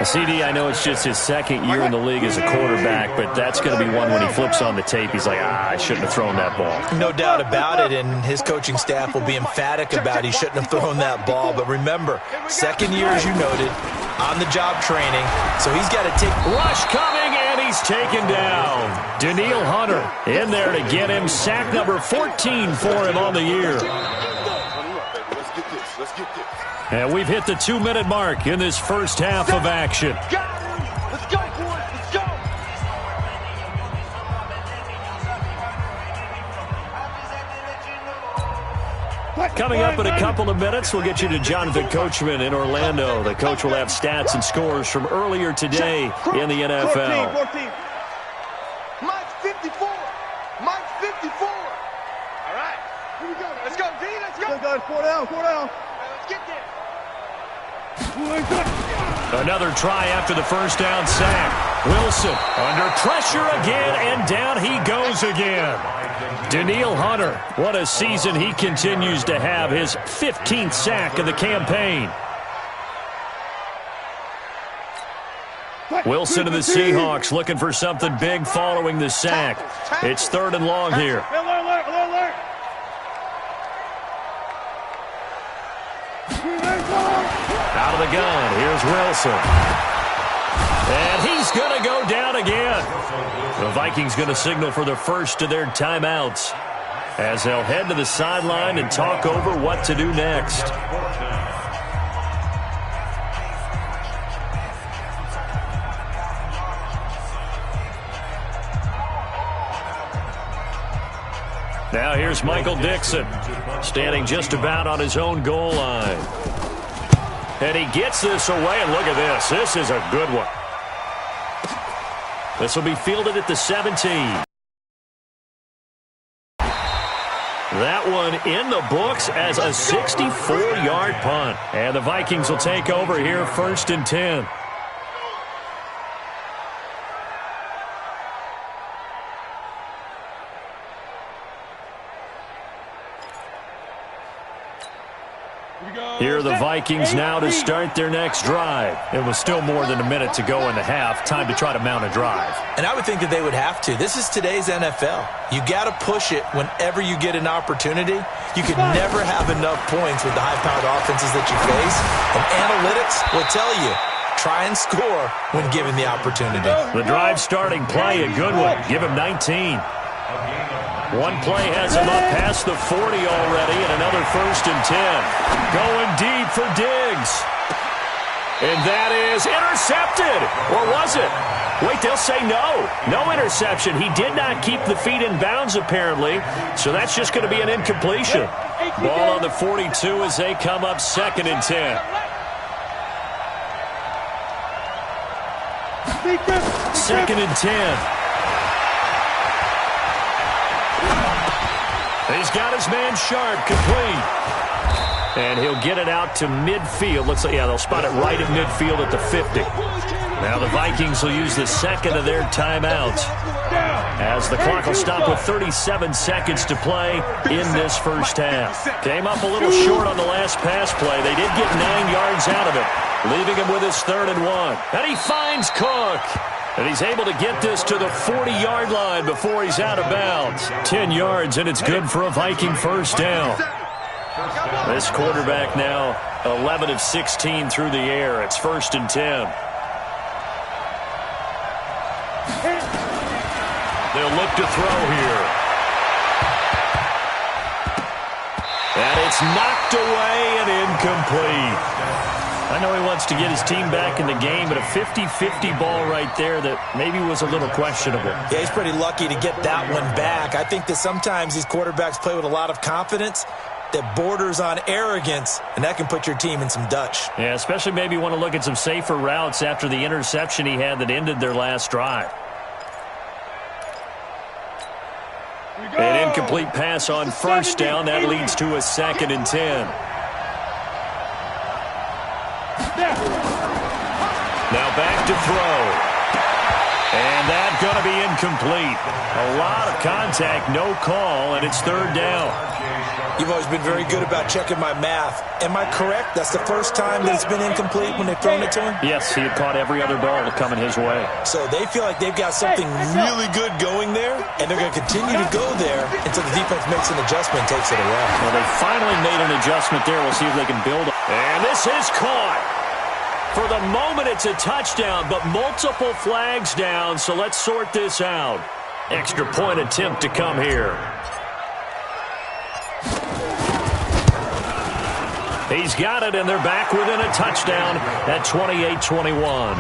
Speaker 8: CD, I know it's just his 2nd year in the league as a quarterback, but that's going to be one when he flips on the tape. He's like, I shouldn't have thrown that ball.
Speaker 10: No doubt about it, and his coaching staff will be emphatic about he shouldn't have thrown that ball. But remember, 2nd year, as you noted, on-the-job training, so he's got to take...
Speaker 8: Rush coming, and he's taken down. Daniil Hunter in there to get him. Sack number 14 for him on the year. And we've hit the 2-minute mark in this first half of action.
Speaker 9: Let's go, boys. Let's go.
Speaker 8: Coming up in a couple of minutes, we'll get you to Jonathan Coachman in Orlando. The coach will have stats and scores from earlier today in the NFL.
Speaker 9: 14. Mike's 54. Mike's 54. All right. Here we go. Let's go, D. Let's go. Guys, 4 down. 4 down. Let's get there.
Speaker 8: Another try after the first down sack. Wilson under pressure again, and down he goes again. Daniil Hunter, what a season he continues to have. His 15th sack of the campaign. Wilson and the Seahawks looking for something big following the sack. It's 3rd and long here.
Speaker 9: Alert.
Speaker 8: Out of the gun, here's Wilson. And he's going to go down again. The Vikings going to signal for the first of their timeouts as they'll head to the sideline and talk over what to do next. Now here's Michael Dixon, standing just about on his own goal line. And he gets this away, and look at this. This is a good one. This will be fielded at the 17. That one in the books as a 64-yard punt. And the Vikings will take over here 1st and 10. Here are the Vikings now to start their next drive. It was still more than a minute to go in the half. Time to try to mount a drive.
Speaker 10: And I would think that they would have to. This is today's NFL. You got to push it whenever you get an opportunity. You could never have enough points with the high-powered offenses that you face. And analytics will tell you, try and score when given the opportunity.
Speaker 8: The drive starting play, a good one. Give him 19. One play has him up past the 40 already, and another 1st and 10. Going deep for Diggs. And that is intercepted. Or was it? Wait, they'll say no. No interception. He did not keep the feet in bounds, apparently. So that's just going to be an incompletion. Ball on the 42 as they come up 2nd and 10. 2nd and 10. He's got his man Sharp complete. And he'll get it out to midfield. Looks like, yeah, they'll spot it right at midfield at the 50. Now the Vikings will use the second of their timeouts as the clock will stop with 37 seconds to play in this first half. Came up a little short on the last pass play. They did get 9 yards out of it, leaving him with his 3rd and 1. And he finds Cook. And he's able to get this to the 40-yard line before he's out of bounds. 10 yards, and it's good for a Viking first down. This quarterback now 11 of 16 through the air. It's 1st and 10. They'll look to throw here. And it's knocked away and incomplete. I know he wants to get his team back in the game, but a 50-50 ball right there that maybe was a little questionable.
Speaker 10: Yeah, he's pretty lucky to get that one back. I think that sometimes these quarterbacks play with a lot of confidence that borders on arrogance, and that can put your team in some Dutch.
Speaker 8: Yeah, especially maybe want to look at some safer routes after the interception he had that ended their last drive. An incomplete pass on 1st down. That leads to a 2nd and 10. Now back to throw. And that's going to be incomplete. A lot of contact, no call, and it's 3rd down.
Speaker 10: You've always been very good about checking my math. Am I correct? That's the first time that it's been incomplete when they've thrown it to him?
Speaker 8: Yes, he had caught every other ball coming his way.
Speaker 10: So they feel like they've got something really good going there, and they're going to continue to go there until the defense makes an adjustment and takes it away.
Speaker 8: Well, they finally made an adjustment there. We'll see if they can build. And this is caught. For the moment, it's a touchdown, but multiple flags down, so let's sort this out. Extra point attempt to come here. He's got it, and they're back within a touchdown at 28-21.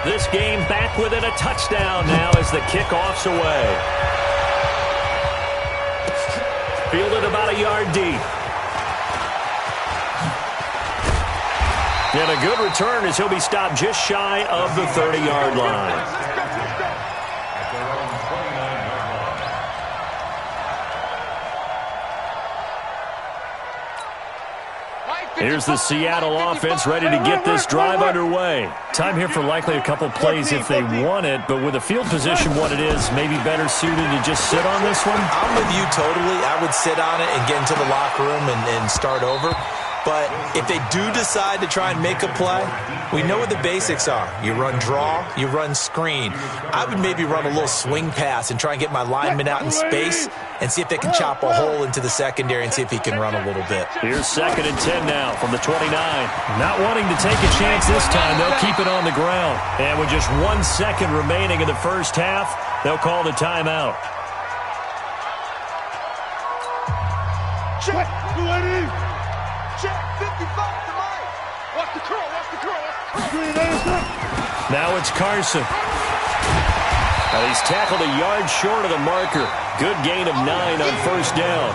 Speaker 8: This game back within a touchdown now as the kickoff's away. Fielded about a yard deep. And a good return as he'll be stopped just shy of the 30-yard line. Here's the Seattle offense ready to get this drive underway. Time here for likely a couple plays if they want it, but with the field position what it is, maybe better suited to just sit on this one?
Speaker 10: I'm with you totally. I would sit on it and get into the locker room and start over. But if they do decide to try and make a play, we know what the basics are. You run draw, you run screen. I would maybe run a little swing pass and try and get my lineman out in space and see if they can chop a hole into the secondary and see if he can run a little bit.
Speaker 8: Here's 2nd and 10 now from the 29. Not wanting to take a chance this time, they'll keep it on the ground. And with just 1 second remaining in the first half, they'll call the timeout.
Speaker 9: Check, check, 55 to Mike. Watch the curl, watch the curl, watch the curl.
Speaker 8: Now it's Carson. Now he's tackled a yard short of the marker. Good gain of 9 on 1st down.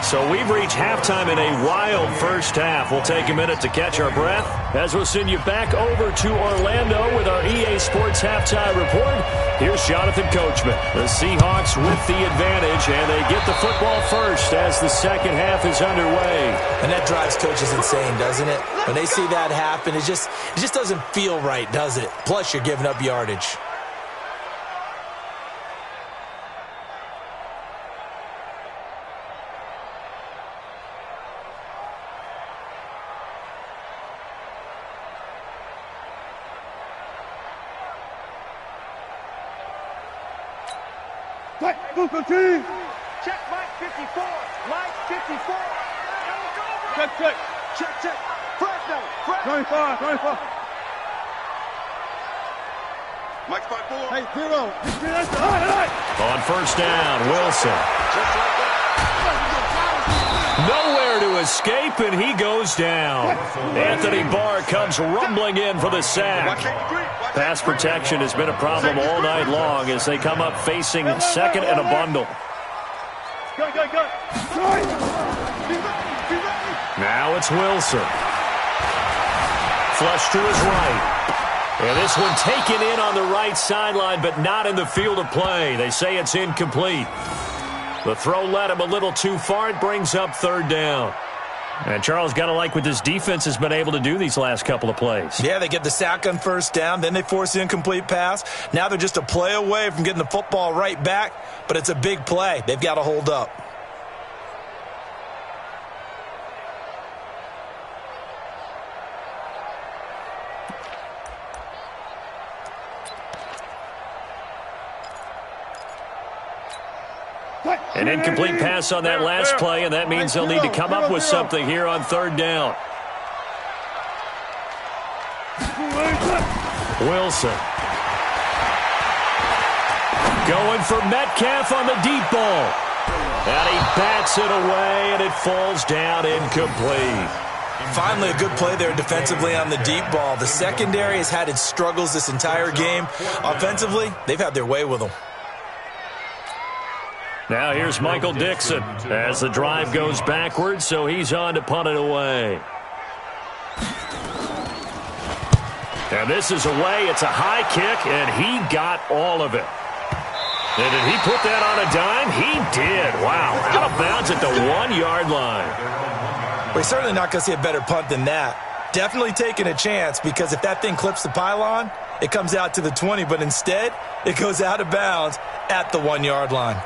Speaker 8: So we've reached halftime in a wild first half. We'll take a minute to catch our breath as we'll send you back over to Orlando with our EA Sports Halftime Report. Here's Jonathan Coachman. The Seahawks with the advantage, and they get the football first as the second half is underway.
Speaker 10: And that drives coaches insane, doesn't it? When they see that happen, it just doesn't feel right, does it? Plus, you're giving up yardage.
Speaker 9: Check Mike 54. Mike 54. Check. Fresno. 25. Mike's 5-4. Hey, 0.
Speaker 8: On first down, Wilson. Nowhere to escape, and he goes down. Anthony Barr comes rumbling in for the sack. Pass protection has been a problem all night long as they come up facing second and a bundle.
Speaker 9: Go.
Speaker 8: Now it's Wilson. Flush to his right. And this one taken in on the right sideline, but not in the field of play. They say it's incomplete. The throw led him a little too far. It brings up third down. And Charles, got to like what this defense has been able to do these last couple of plays.
Speaker 10: Yeah, they get the sack on first down, then they force the incomplete pass. Now they're just a play away from getting the football right back, but it's a big play. They've got to hold up.
Speaker 8: An incomplete pass on that last play, and that means they'll need to come up with something here on third down. Wilson. Going for Metcalf on the deep ball. And he bats it away, and it falls down incomplete.
Speaker 10: Finally, a good play there defensively on the deep ball. The secondary has had its struggles this entire game. Offensively, they've had their way with them.
Speaker 8: Now here's Michael Dixon as the drive goes backwards, so he's on to punt it away. And this is away. It's a high kick, and he got all of it. And did he put that on a dime? He did. Wow. Out of bounds at the 1-yard line.
Speaker 10: We're certainly not going to see a better punt than that. Definitely taking a chance, because if that thing clips the pylon, it comes out to the 20, but instead it goes out of bounds at the 1-yard line.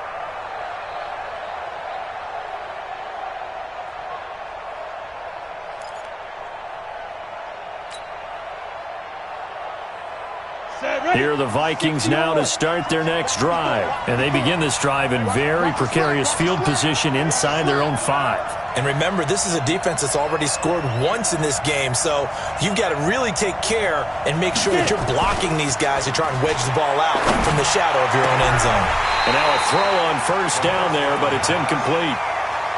Speaker 8: Here are the Vikings now to start their next drive. And they begin this drive in very precarious field position inside their own 5.
Speaker 10: And remember, this is a defense that's already scored once in this game, so you've got to really take care and make sure that you're blocking these guys who try and wedge the ball out from the shadow of your own end zone.
Speaker 8: And now a throw on first down there, but it's incomplete.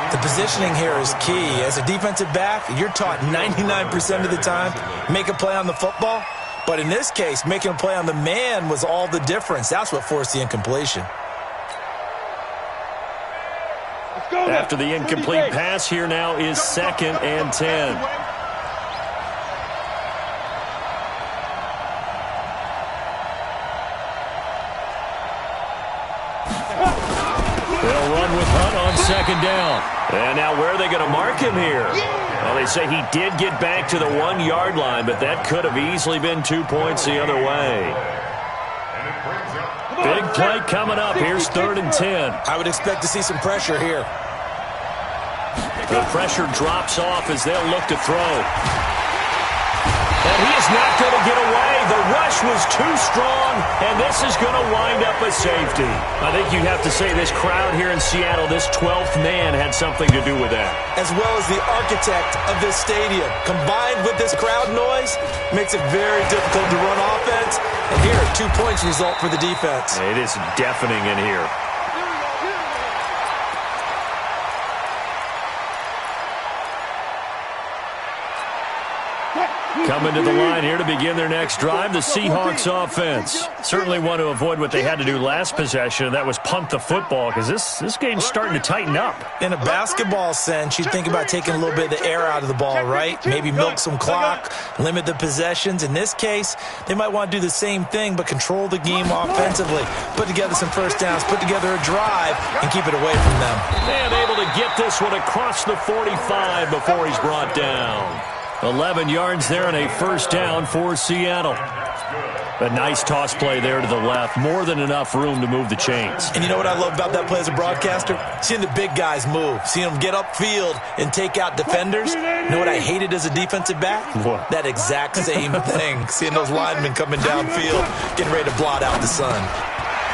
Speaker 10: The positioning here is key. As a defensive back, you're taught 99% of the time, make a play on the football. But in this case, making a play on the man was all the difference. That's what forced the incompletion.
Speaker 8: After the incomplete pass, here now is 2nd and 10. They'll run with Hunt on 2nd down. And now where are they going to mark him here? Well, they say he did get back to the 1-yard line, but that could have easily been 2 points the other way. Big play coming up. Here's 3rd and 10.
Speaker 10: I would expect to see some pressure here.
Speaker 8: The pressure drops off as they'll look to throw. And he is not going to get away. The rush was too strong, and this is going to wind up a safety. I think you have to say this crowd here in Seattle, this 12th man had something to do with that.
Speaker 10: As well as the architect of this stadium, combined with this crowd noise, makes it very difficult to run offense. And here, 2 points result for the defense.
Speaker 8: It is deafening in here. Coming to the line here to begin their next drive, the Seahawks offense. Certainly want to avoid what they had to do last possession, and that was punt the football, because this game's starting to tighten up.
Speaker 10: In a basketball sense, you think about taking a little bit of the air out of the ball, right? Maybe milk some clock, limit the possessions. In this case, they might want to do the same thing, but control the game offensively. Put together some first downs, put together a drive, and keep it away from them.
Speaker 8: And able to get this one across the 45 before he's brought down. 11 yards there and a first down for Seattle. A nice toss play there to the left. More than enough room to move the chains.
Speaker 10: And you know what I love about that play as a broadcaster? Seeing the big guys move. Seeing them get upfield and take out defenders. You know what I hated as a defensive back?
Speaker 8: What?
Speaker 10: That exact same thing. Seeing those linemen coming downfield, getting ready to blot out the sun.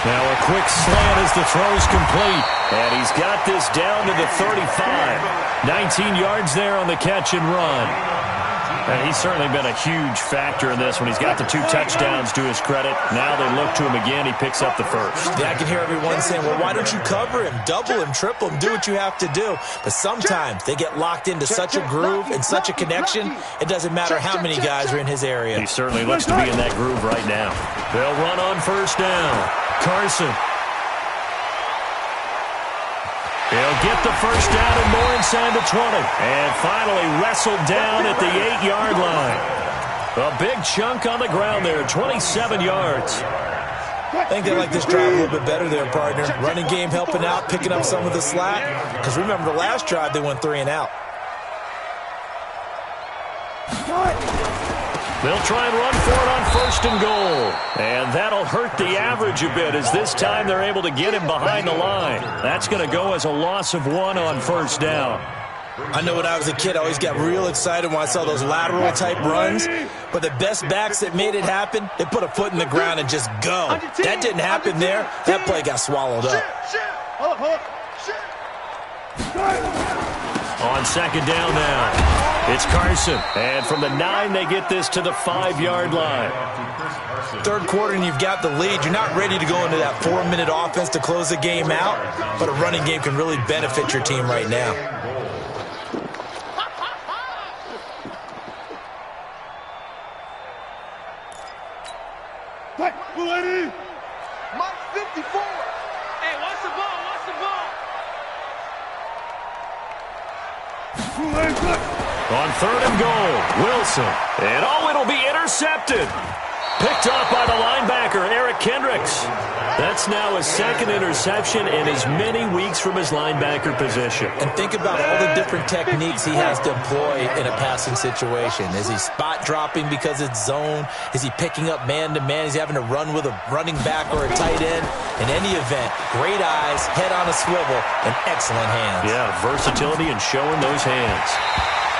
Speaker 8: Now a quick slant as the throw's complete. And he's got this down to the 35. 19 yards there on the catch and run. And he's certainly been a huge factor in this when he's got the 2 touchdowns to his credit. Now they look to him again. He picks up the first.
Speaker 10: Yeah, I can hear everyone saying, well, why don't you cover him, double him, triple him, do what you have to do. But sometimes they get locked into such a groove and such a connection, it doesn't matter how many guys are in his area.
Speaker 8: He certainly looks to be in that groove right now. They'll run on first down. Carson. He'll get the first down and more inside the 20. And finally wrestled down at the 8-yard line. A big chunk on the ground there, 27 yards.
Speaker 10: I think they like this drive a little bit better there, partner. Running game helping out, picking up some of the slack. Because remember, the last drive they went 3 and out.
Speaker 8: They'll try and run for it on first and goal. And that'll hurt the average a bit as this time they're able to get him behind the line. That's going to go as a loss of 1 on first down.
Speaker 10: I know when I was a kid, I always got real excited when I saw those lateral-type runs. But the best backs that made it happen, they put a foot in the ground and just go. That didn't happen there. That play got swallowed up.
Speaker 8: On second down now, it's Carson. And from the 9, they get this to the 5-yard line.
Speaker 10: Third quarter and you've got the lead. You're not ready to go into that 4-minute offense to close the game out. But a running game can really benefit your team right now.
Speaker 9: Mike 54. Hey, watch the ball, watch the ball.
Speaker 8: On third and goal, Wilson. And it'll be intercepted. Picked off by the linebacker, Eric Kendricks. That's now his 2nd interception in as many weeks from his linebacker position.
Speaker 10: And think about all the different techniques he has to employ in a passing situation. Is he spot dropping because it's zone? Is he picking up man-to-man? Is he having to run with a running back or a tight end? In any event, great eyes, head on a swivel, and excellent hands.
Speaker 8: Yeah, versatility and showing those hands.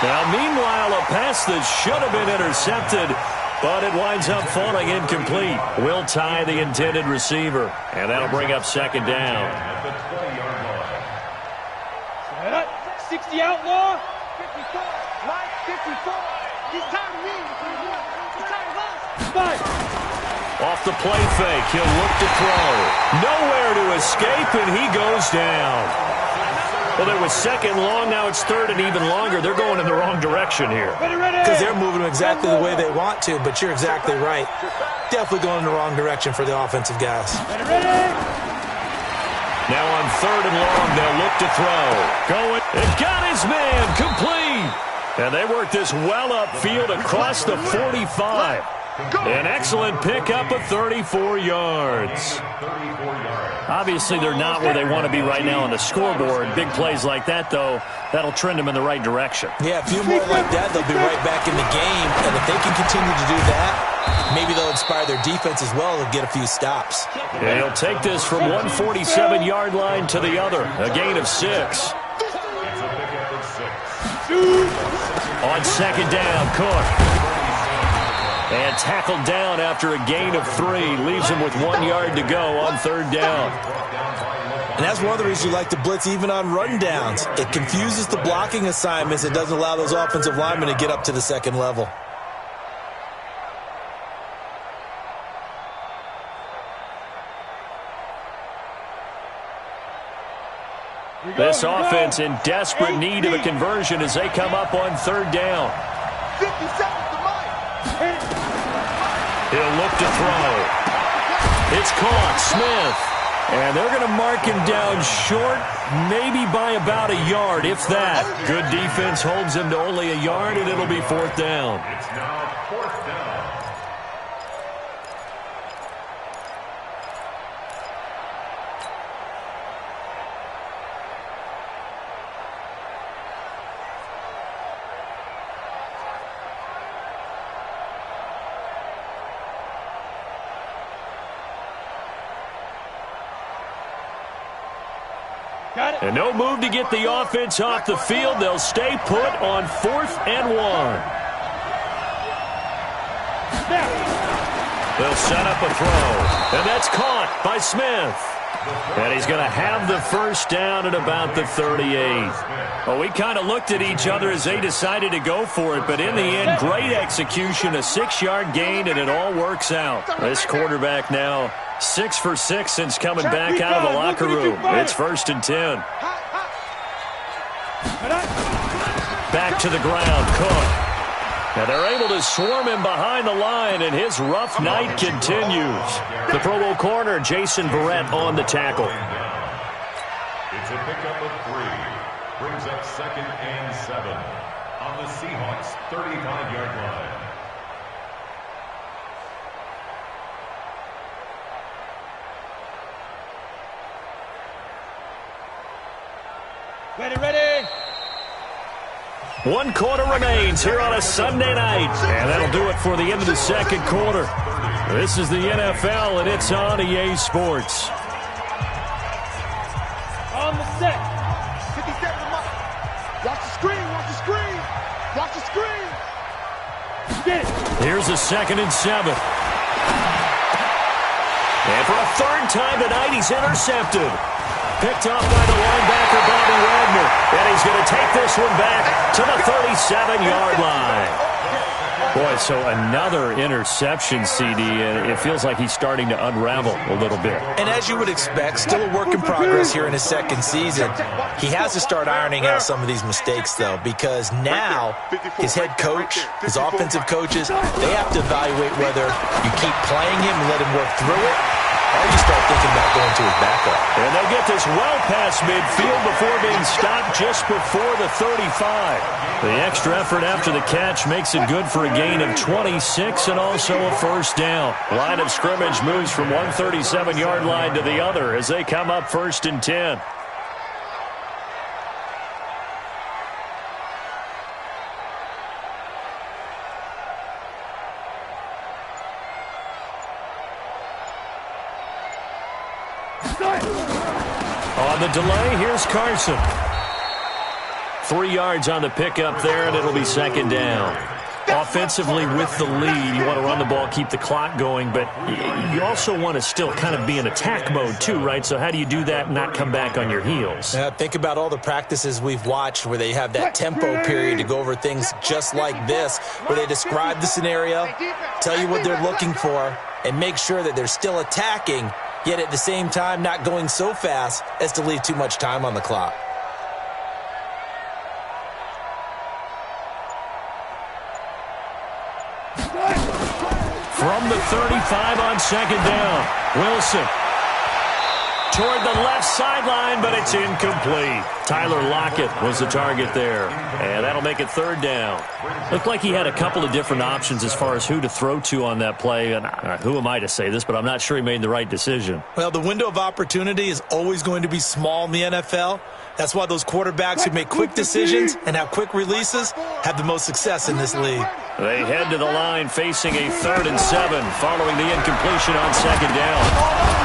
Speaker 8: Now, meanwhile, a pass that should have been intercepted, but it winds up falling incomplete. Will tie the intended receiver, and that'll bring up second down.
Speaker 9: 60 outlaw. 54. Mike 54. He's tired of me. He's tired of us.
Speaker 8: Off the play fake, he'll look to throw. Nowhere to escape, and he goes down. Well, there was second long, now it's third and even longer. They're going in the wrong direction here.
Speaker 10: Because they're moving exactly the way they want to, but you're exactly right. Definitely going in the wrong direction for the offensive guys.
Speaker 8: Now on third and long, they'll look to throw. Going, and got his man, complete. And they work this well upfield across the 45. An excellent pickup of 34 yards. Obviously, they're not where they want to be right now on the scoreboard. Big plays like that, though, that'll trend them in the right direction.
Speaker 10: Yeah, a few more like that, they'll be right back in the game. And if they can continue to do that, maybe they'll inspire their defense as well to get a few stops.
Speaker 8: And he'll take this from one 47-yard line to the other. A gain of 6. On second down, Cook. And tackled down after a gain of 3. Leaves him with 1 yard to go on third down.
Speaker 10: And that's one of the reasons you like to blitz even on run downs. It confuses the blocking assignments. It doesn't allow those offensive linemen to get up to the second level.
Speaker 8: This offense in desperate need of a conversion as they come up on third down.
Speaker 9: 50 seconds to Mike.
Speaker 8: He'll look to throw. It's caught, Smith. And they're going to mark him down short, maybe by about a yard, if that. Good defense holds him to only a yard, and it'll be fourth down.
Speaker 4: It's now fourth down.
Speaker 8: And no move to get the offense off the field. They'll stay put on 4th and 1. They'll set up a throw, and that's caught by Smith. And he's going to have the first down at about the 38. Well, we kind of looked at each other as they decided to go for it, but in the end, great execution, a 6-yard gain, and it all works out. This quarterback now 6 for 6 since coming back out of the locker room. It's 1st and 10. Back to the ground, Cook. Now they're able to swarm him behind the line, and his rough night continues. The Pro Bowl corner, Jason Verrett, on the tackle.
Speaker 4: It's a pickup of 3. Brings up 2nd and 7 on the Seahawks' 35-yard line.
Speaker 9: Ready.
Speaker 8: 1 quarter remains here on a Sunday night. And that'll do it for the end of the 2nd quarter. This is the NFL, and it's on EA Sports.
Speaker 9: On the set. 50 seconds. Watch the screen. Watch the screen. Get it.
Speaker 8: Here's a 2nd and 7. And for a 3rd time tonight, he's intercepted. Picked off by the linebacker, Bobby Wagner. And he's going to take this one back to the 37-yard line. Boy, so another interception, CD, and it feels like he's starting to unravel a little bit.
Speaker 10: And as you would expect, still a work in progress here in his 2nd season. He has to start ironing out some of these mistakes, though, because now his head coach, his offensive coaches, they have to evaluate whether you keep playing him and let him work through it, or you start thinking about going to his backup.
Speaker 8: And they'll get this well past midfield before being stopped just before the 35. The extra effort after the catch makes it good for a gain of 26 and also a 1st down. Line of scrimmage moves from one 37-yard line to the other as they come up 1st and 10. On the delay, here's Carson. 3 yards on the pickup there, and it'll be 2nd down. Offensively with the lead, you want to run the ball, keep the clock going, but you also want to still kind of be in attack mode too, right? So how do you do that and not come back on your heels?
Speaker 10: Think about all the practices we've watched where they have that tempo period to go over things just like this, where they describe the scenario, tell you what they're looking for, and make sure that they're still attacking, yet at the same time not going so fast as to leave too much time on the clock.
Speaker 8: From the 35 on 2nd down, Wilson toward the left sideline, but it's incomplete. Tyler Lockett was the target there, and that'll make it 3rd down. Looked like he had a couple of different options as far as who to throw to on that play, and who am I to say this, but I'm not sure he made the right decision.
Speaker 10: Well, the window of opportunity is always going to be small in the NFL. That's why those quarterbacks who make quick decisions and have quick releases have the most success in this league.
Speaker 8: They head to the line facing a 3rd and 7 following the incompletion on 2nd down.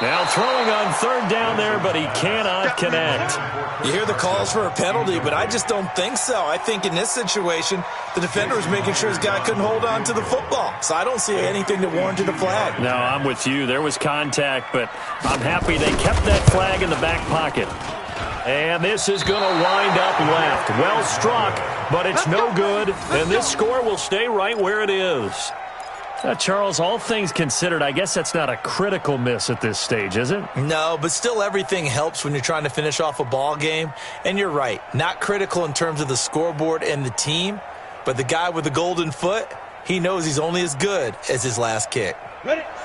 Speaker 8: Now throwing on 3rd down there, but he cannot connect.
Speaker 10: You hear the calls for a penalty, but I just don't think so. I think in this situation, the defender was making sure his guy couldn't hold on to the football. So I don't see anything that warranted a flag.
Speaker 8: No, I'm with you. There was contact, but I'm happy they kept that flag in the back pocket. And this is going to wind up left. Well struck, but it's no good. And this score will stay right where it is. Charles, all things considered, I guess that's not a critical miss at this stage, is it?
Speaker 10: No, but still everything helps when you're trying to finish off a ball game. And you're right, not critical in terms of the scoreboard and the team, but the guy with the golden foot, he knows he's only as good as his last kick.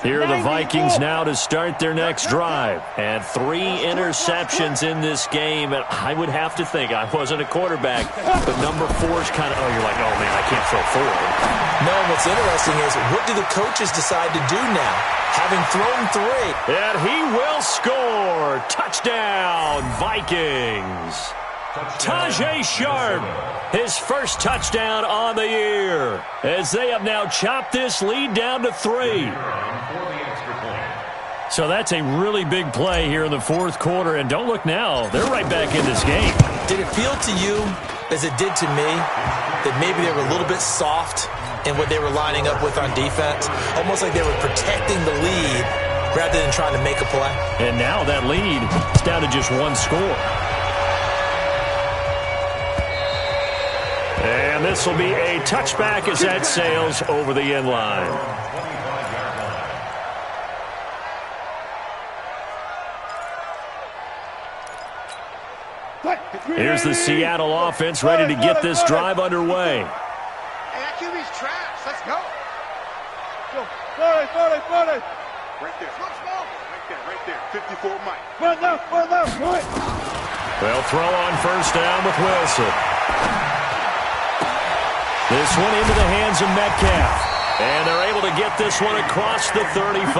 Speaker 8: Here are the Vikings now to start their next drive. And 3 interceptions in this game. And I would have to think, I wasn't a quarterback, but number 4 is kind of, you're like, oh, man, I can't throw 4.
Speaker 10: No, what's interesting is what do the coaches decide to do now? Having thrown 3.
Speaker 8: And he will score. Touchdown, Vikings. Tajay Sharp, his first touchdown on the year, as they have now chopped this lead down to 3. So that's a really big play here in the 4th quarter, and don't look now, they're right back in this game.
Speaker 10: Did it feel to you, as it did to me, that maybe they were a little bit soft in what they were lining up with on defense. Almost like they were protecting the lead rather than trying to make a play.
Speaker 8: And now that lead is down to just one score. And this will be a touchback as that sails over the end line. Here's the Seattle offense ready to get this drive underway.
Speaker 9: Hey, that QB's trash. Let's go. Go. 40. Right there. Right there. 54 Mike. One left. Right.
Speaker 8: They'll throw on first down with Wilson. This one into the hands of Metcalf. And they're able to get this one across the 35.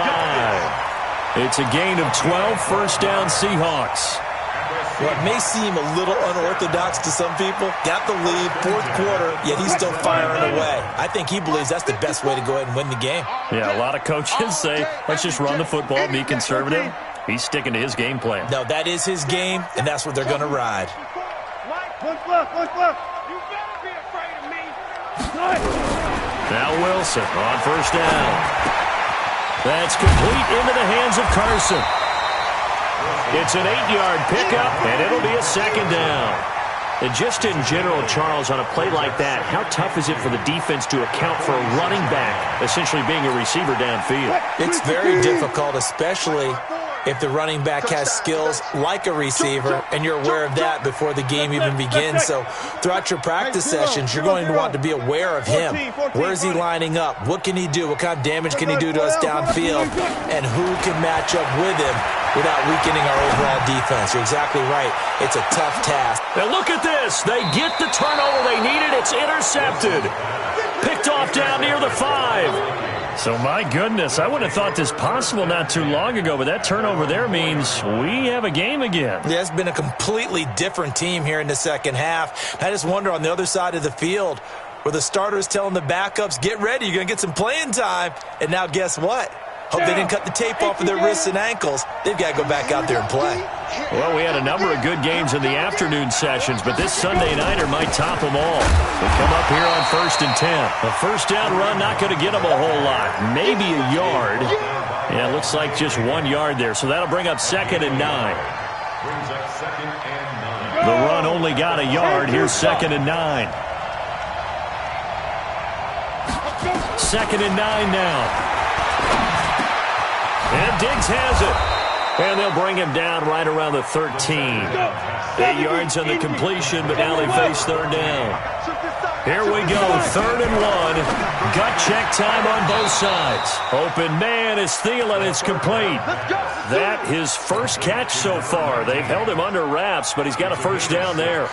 Speaker 8: It's a gain of 12, first down Seahawks.
Speaker 10: Well, it may seem a little unorthodox to some people. Got the lead, fourth quarter, yet he's still firing away. I think he believes that's the best way to go ahead and win the game.
Speaker 8: Yeah, a lot of coaches say, let's just run the football, be conservative. He's sticking to his game plan.
Speaker 10: No, that is his game, and that's what they're going to ride.
Speaker 9: Look left. You better be afraid of me.
Speaker 8: Now Wilson on first down. That's complete into the hands of Carson. It's an 8-yard pickup, and it'll be a second down. And just in general, Charles, on a play like that, how tough is it for the defense to account for a running back essentially being a receiver downfield?
Speaker 10: It's very difficult, especially if the running back has skills like a receiver, and you're aware of that before the game even begins. So throughout your practice sessions, you're going to want to be aware of him. Where is he lining up? What can he do? What kind of damage can he do to us downfield? And who can match up with him without weakening our overall defense? You're exactly right. It's a tough task.
Speaker 8: Now look at this. They get the turnover they needed. It's intercepted. Picked off down near the 5. So, my goodness, I would have thought this possible not too long ago, but that turnover there means we have a game again.
Speaker 10: Yeah, it's been a completely different team here in the second half. I just wonder on the other side of the field where the starters telling the backups, get ready, you're going to get some playing time. And now guess what? Hope they didn't cut the tape off of their wrists and ankles. They've got to go back out there and play.
Speaker 8: Well, we had a number of good games in the afternoon sessions, but this Sunday nighter might top them all. They come up here on 1st and 10. A first down run, not going to get them a whole lot. Maybe a yard. Yeah, it looks like just 1 yard there, so that'll bring up 2nd and 9. The run only got a yard. Here's 2nd and 9. 2nd and 9 now. And Diggs has it. And they'll bring him down right around the 13. 8 yards on the completion, but now they face third down. Here we go, 3rd and 1. Gut check time on both sides. Open man is Thielen. It's complete. That his first catch so far. They've held him under wraps, but he's got a first down there.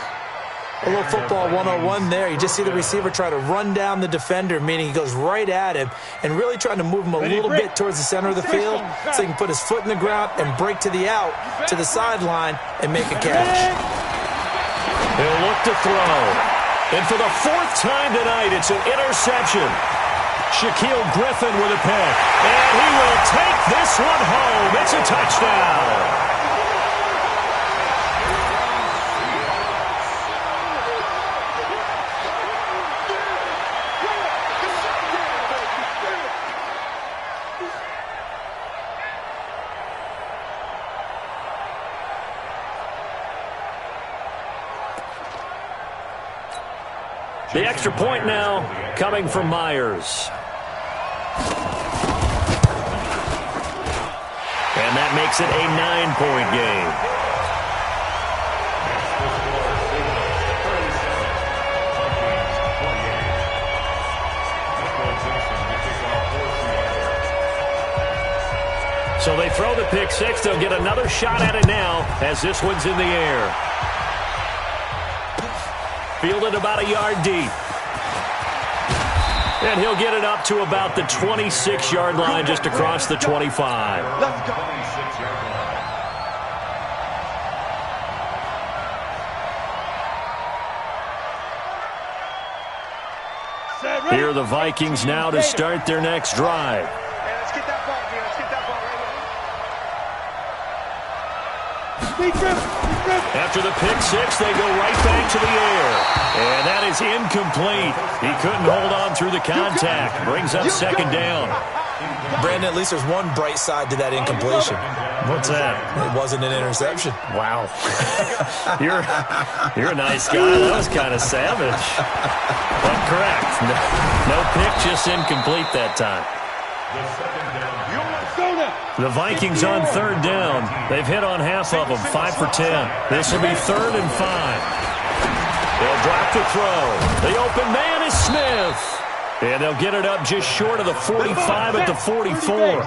Speaker 10: A little football 101 there. You just see the receiver try to run down the defender, meaning he goes right at him and really trying to move him a little bit towards the center of the field so he can put his foot in the ground and break to the out, to the sideline, and make a catch.
Speaker 8: He'll look to throw. And for the 4th time tonight, it's an interception. Shaquille Griffin with a pick. And he will take this one home. It's a touchdown. The extra point now coming from Myers. And that makes it a 9-point game. So they throw the pick six. They'll get another shot at it now as this one's in the air. Fielded about a yard deep. And he'll get it up to about the 26-yard line, just across the 25.
Speaker 9: Let's go.
Speaker 8: Here are the Vikings now to start their next drive.
Speaker 9: Hey, let's get that ball here. Let's get that ball right here. Defense.
Speaker 8: After the pick six, they go right back to the air. And that is incomplete. He couldn't hold on through the contact. Brings up second down.
Speaker 10: Brandon, at least there's one bright side to that incompletion.
Speaker 8: What's that?
Speaker 10: It wasn't an interception.
Speaker 8: Wow. You're a nice guy. That was kind of savage. But correct. No pick, just incomplete that time. The Vikings on third down. They've hit on half of them, 5 for 10. This will be 3rd and 5. They'll drop the throw. The open man is Smith. And they'll get it up just short of the 45 at the 44.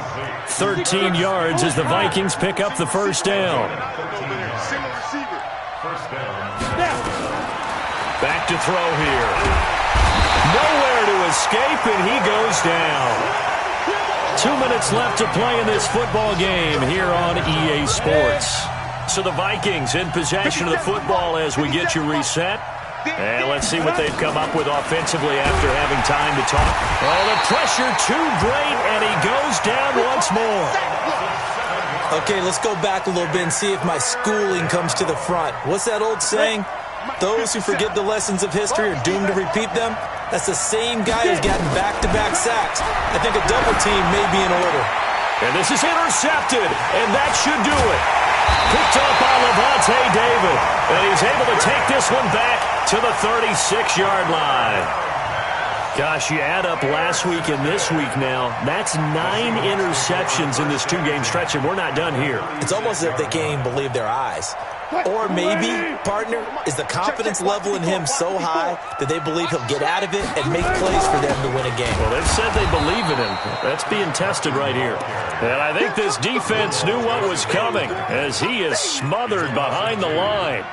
Speaker 8: 13 yards as the Vikings pick up the first down. Back to throw here. Nowhere to escape, and he goes down. 2 minutes left to play in this football game here on EA Sports. So the Vikings in possession of the football as we get you reset. And let's see what they've come up with offensively after having time to talk. Oh, the pressure too great, and he goes down once more.
Speaker 10: Okay, let's go back a little bit and see if my schooling comes to the front. What's that old saying? Those who forget the lessons of history are doomed to repeat them. That's the same guy who's gotten back-to-back sacks. I think a double team may be in order.
Speaker 8: And this is intercepted, and that should do it. Picked up by Levante David, and he's able to take this one back to the 36-yard line. Gosh, you add up last week and this week now, that's 9 interceptions in this two-game stretch, and we're not done here.
Speaker 10: It's almost as if they can't even believe their eyes. Or maybe, partner, is the confidence level in him so high that they believe he'll get out of it and make plays for them to win a game.
Speaker 8: Well, they've said they believe in him. That's being tested right here. And I think this defense knew what was coming as he is smothered behind the line.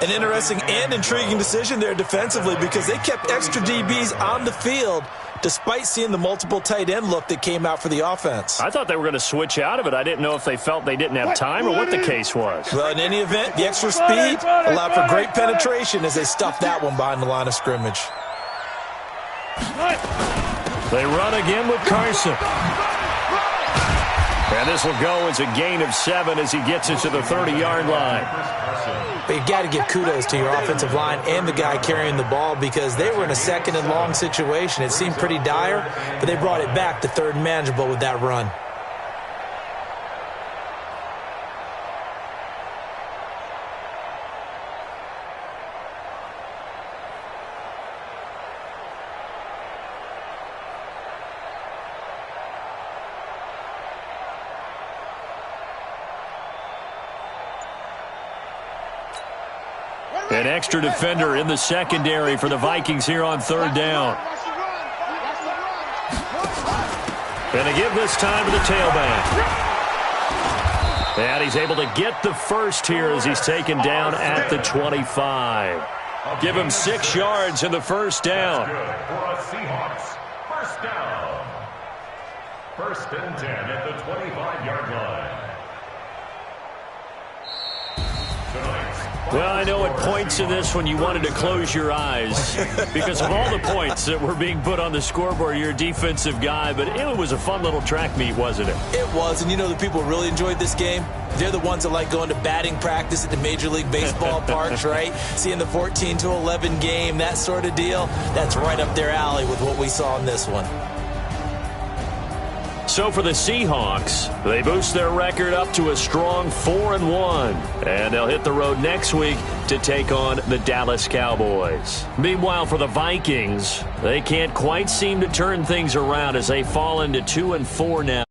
Speaker 10: An interesting and intriguing decision there defensively because they kept extra DBs on the field despite seeing the multiple tight end look that came out for the offense.
Speaker 8: I thought they were going to switch out of it. I didn't know if they felt they didn't have time or what the case was.
Speaker 10: Well, in any event, the extra speed allowed for great penetration as they stuffed that one behind the line of scrimmage.
Speaker 8: They run again with Carson. And this will go as a gain of 7 as he gets it to the 30-yard line.
Speaker 10: But you've got to give kudos to your offensive line and the guy carrying the ball because they were in a 2nd and long situation. It seemed pretty dire, but they brought it back to 3rd and manageable with that run.
Speaker 8: An extra defender in the secondary for the Vikings here on 3rd down. And they give this time to the tailback. And he's able to get the first here as he's taken down at the 25. Give him 6 yards in the first down.
Speaker 4: For a Seahawks first down. 1st and 10 at the 25-yard line.
Speaker 8: Well, I know at points in this when you wanted to close your eyes because of all the points that were being put on the scoreboard. You're a defensive guy, but it was a fun little track meet, wasn't it?
Speaker 10: It was, and you know the people really enjoyed this game? They're the ones that like going to batting practice at the Major League Baseball parks, right? Seeing the 14-11 game, that sort of deal. That's right up their alley with what we saw in this one.
Speaker 8: So for the Seahawks, they boost their record up to a strong 4-1. And they'll hit the road next week to take on the Dallas Cowboys. Meanwhile, for the Vikings, they can't quite seem to turn things around as they fall into 2-4 now.